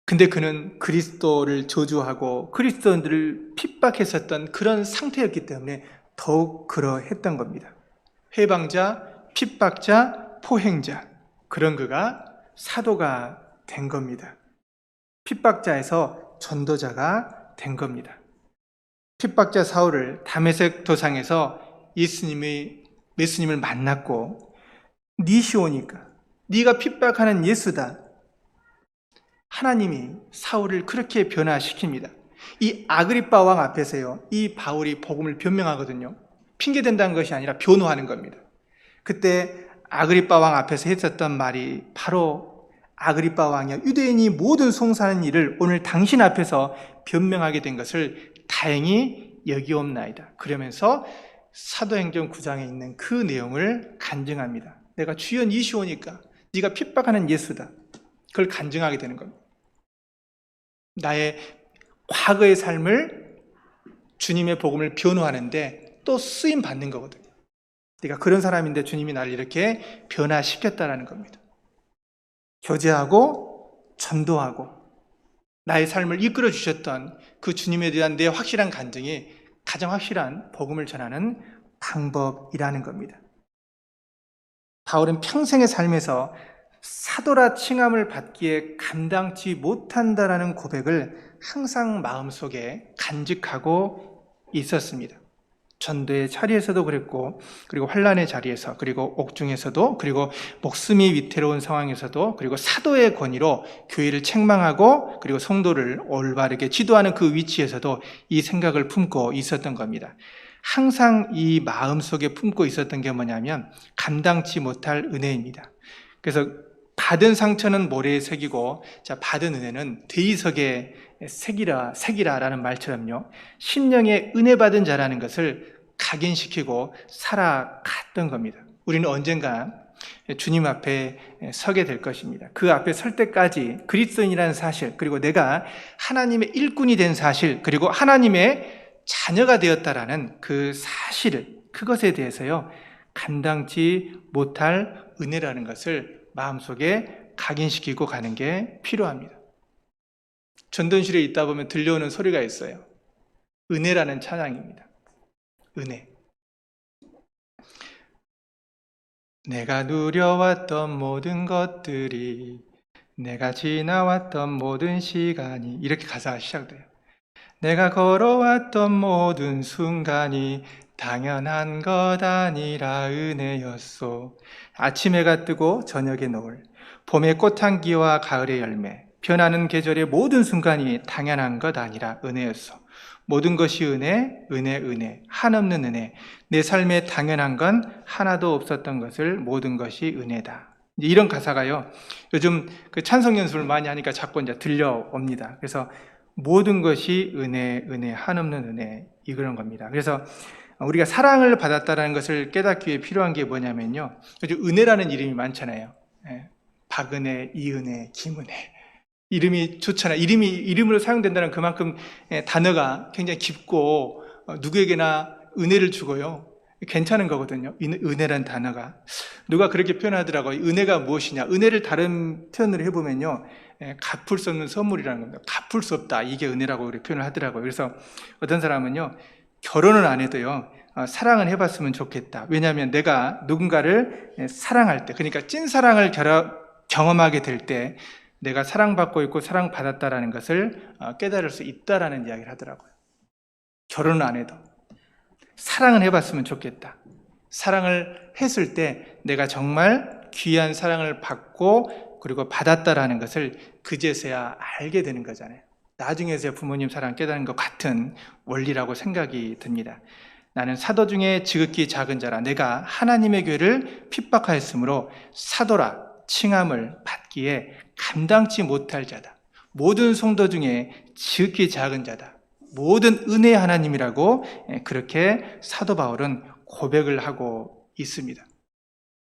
근데 그는 그리스도를 저주하고 그리스도인들을 핍박했었던 그런 상태였기 때문에 더욱 그러했던 겁니다. 해방자, 핍박자, 포행자, 그런 그가 사도가 된 겁니다. 핍박자에서 전도자가 된 겁니다. 핍박자 사울을 다메섹 도상에서 예수님을 만났고 니 오니까 네가 핍박하는 예수다. 하나님이 사울을 그렇게 변화시킵니다. 이 아그리빠 왕 앞에서요, 이 바울이 복음을 변명하거든요. 핑계댄다는 것이 아니라 변호하는 겁니다. 그때 아그리빠 왕 앞에서 했었던 말이 바로 아그리빠 왕이여, 유대인이 모든 송사하는 일을 오늘 당신 앞에서 변명하게 된 것을 다행히 여기옵나이다. 그러면서 사도행전 9장에 있는 그 내용을 간증합니다. 내가 주연 이시오니까 네가 핍박하는 예수다. 그걸 간증하게 되는 겁니다. 나의 과거의 삶을 주님의 복음을 변호하는데 또 쓰임 받는 거거든요. 내가 그런 사람인데 주님이 나를 이렇게 변화시켰다라는 겁니다. 교제하고 전도하고 나의 삶을 이끌어 주셨던 그 주님에 대한 내 확실한 간증이 가장 확실한 복음을 전하는 방법이라는 겁니다. 바울은 평생의 삶에서 사도라 칭함을 받기에 감당치 못한다라는 고백을 항상 마음속에 간직하고 있었습니다. 전도의 자리에서도 그랬고, 그리고 환난의 자리에서, 그리고 옥중에서도, 그리고 목숨이 위태로운 상황에서도, 그리고 사도의 권위로 교회를 책망하고, 그리고 성도를 올바르게 지도하는 그 위치에서도 이 생각을 품고 있었던 겁니다. 항상 이 마음속에 품고 있었던 게 뭐냐면 감당치 못할 은혜입니다. 그래서 받은 상처는 모래에 새기고, 자, 받은 은혜는 대리석에 새기라라는 말처럼요, 심령의 은혜 받은 자라는 것을 각인시키고 살아갔던 겁니다. 우리는 언젠가 주님 앞에 서게 될 것입니다. 그 앞에 설 때까지 그리스도인이라는 사실, 그리고 내가 하나님의 일꾼이 된 사실, 그리고 하나님의 자녀가 되었다라는 그 사실을, 그것에 대해서요, 감당치 못할 은혜라는 것을 마음속에 각인시키고 가는 게 필요합니다. 전도실에 있다 보면 들려오는 소리가 있어요. 은혜라는 찬양입니다. 은혜. 내가 누려왔던 모든 것들이, 내가 지나왔던 모든 시간이, 이렇게 가사가 시작돼요. 내가 걸어왔던 모든 순간이 당연한 것 아니라 은혜였소. 아침 해가 뜨고 저녁에 노을, 봄의 꽃향기와 가을의 열매, 변하는 계절의 모든 순간이 당연한 것 아니라 은혜였소. 모든 것이 은혜, 은혜, 은혜, 한없는 은혜. 내 삶에 당연한 건 하나도 없었던 것을 모든 것이 은혜다. 이런 가사가요, 요즘 그 찬송 연습을 많이 하니까 자꾸 이제 들려옵니다. 그래서 모든 것이 은혜, 은혜, 한없는 은혜, 이그런 겁니다. 그래서 우리가 사랑을 받았다는 것을 깨닫기 위해 필요한 게 뭐냐면요, 요즘 은혜라는 이름이 많잖아요. 박은혜, 이은혜, 김은혜. 이름이 좋잖아요. 이름으로 사용된다는 그만큼 단어가 굉장히 깊고 누구에게나 은혜를 주고요, 괜찮은 거거든요. 은혜란 단어가. 누가 그렇게 표현하더라고요. 은혜가 무엇이냐? 은혜를 다른 표현으로 해보면요, 갚을 수 없는 선물이라는 겁니다. 갚을 수 없다, 이게 은혜라고 그렇게 표현을 하더라고요. 그래서 어떤 사람은요, 결혼은 안 해도요, 사랑은 해봤으면 좋겠다. 왜냐하면 내가 누군가를 사랑할 때, 그러니까 찐사랑을 경험하게 될 때 내가 사랑받고 있고 사랑받았다라는 것을 깨달을 수 있다라는 이야기를 하더라고요. 결혼은 안 해도 사랑은 해봤으면 좋겠다. 사랑을 했을 때 내가 정말 귀한 사랑을 받고 그리고 받았다라는 것을 그제서야 알게 되는 거잖아요. 나중에서야 부모님 사랑 깨닫는 것 같은 원리라고 생각이 듭니다. 나는 사도 중에 지극히 작은 자라, 내가 하나님의 교회를 핍박하였으므로 사도라 칭함을 받기에 감당치 못할 자다. 모든 성도 중에 지극히 작은 자다. 모든 은혜의 하나님이라고 그렇게 사도 바울은 고백을 하고 있습니다.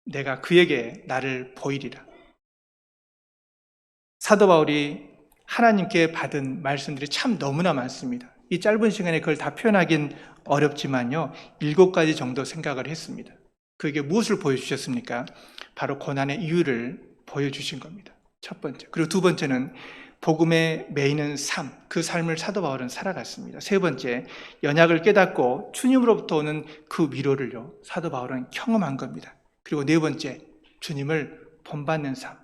내가 그에게 나를 보이리라. 사도 바울이 하나님께 받은 말씀들이 참 너무나 많습니다. 이 짧은 시간에 그걸 다 표현하긴 어렵지만요, 7가지 정도 생각을 했습니다. 그에게 무엇을 보여주셨습니까? 바로 고난의 이유를 보여주신 겁니다. 첫 번째. 그리고 두 번째는 복음에 매이는 삶, 그 삶을 사도 바울은 살아갔습니다. 세 번째, 연약을 깨닫고 주님으로부터 오는 그 위로를요, 사도 바울은 경험한 겁니다. 그리고 네 번째, 주님을 본받는 삶,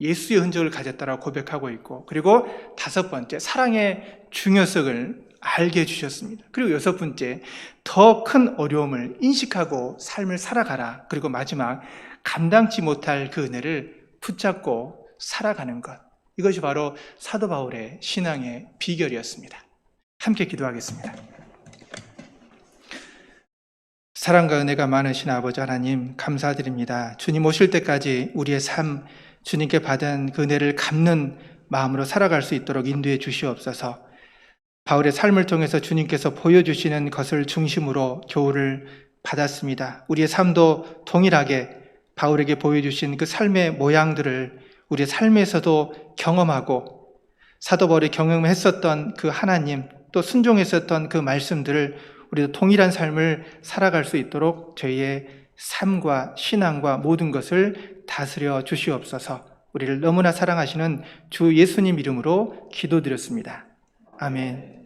예수의 흔적을 가졌다라고 고백하고 있고, 그리고 다섯 번째, 사랑의 중요성을 알게 해주셨습니다. 그리고 여섯 번째, 더 큰 어려움을 인식하고 삶을 살아가라. 그리고 마지막, 감당치 못할 그 은혜를 붙잡고 살아가는 것. 이것이 바로 사도 바울의 신앙의 비결이었습니다. 함께 기도하겠습니다. 사랑과 은혜가 많으신 아버지 하나님 감사드립니다. 주님 오실 때까지 우리의 삶, 주님께 받은 그 은혜를 갚는 마음으로 살아갈 수 있도록 인도해 주시옵소서. 바울의 삶을 통해서 주님께서 보여주시는 것을 중심으로 교훈을 받았습니다. 우리의 삶도 동일하게 바울에게 보여주신 그 삶의 모양들을 우리의 삶에서도 경험하고 사도 바울이 경험했었던 그 하나님, 또 순종했었던 그 말씀들을 우리도 동일한 삶을 살아갈 수 있도록 저희의 삶과 신앙과 모든 것을 다스려 주시옵소서. 우리를 너무나 사랑하시는 주 예수님 이름으로 기도드렸습니다. 아멘.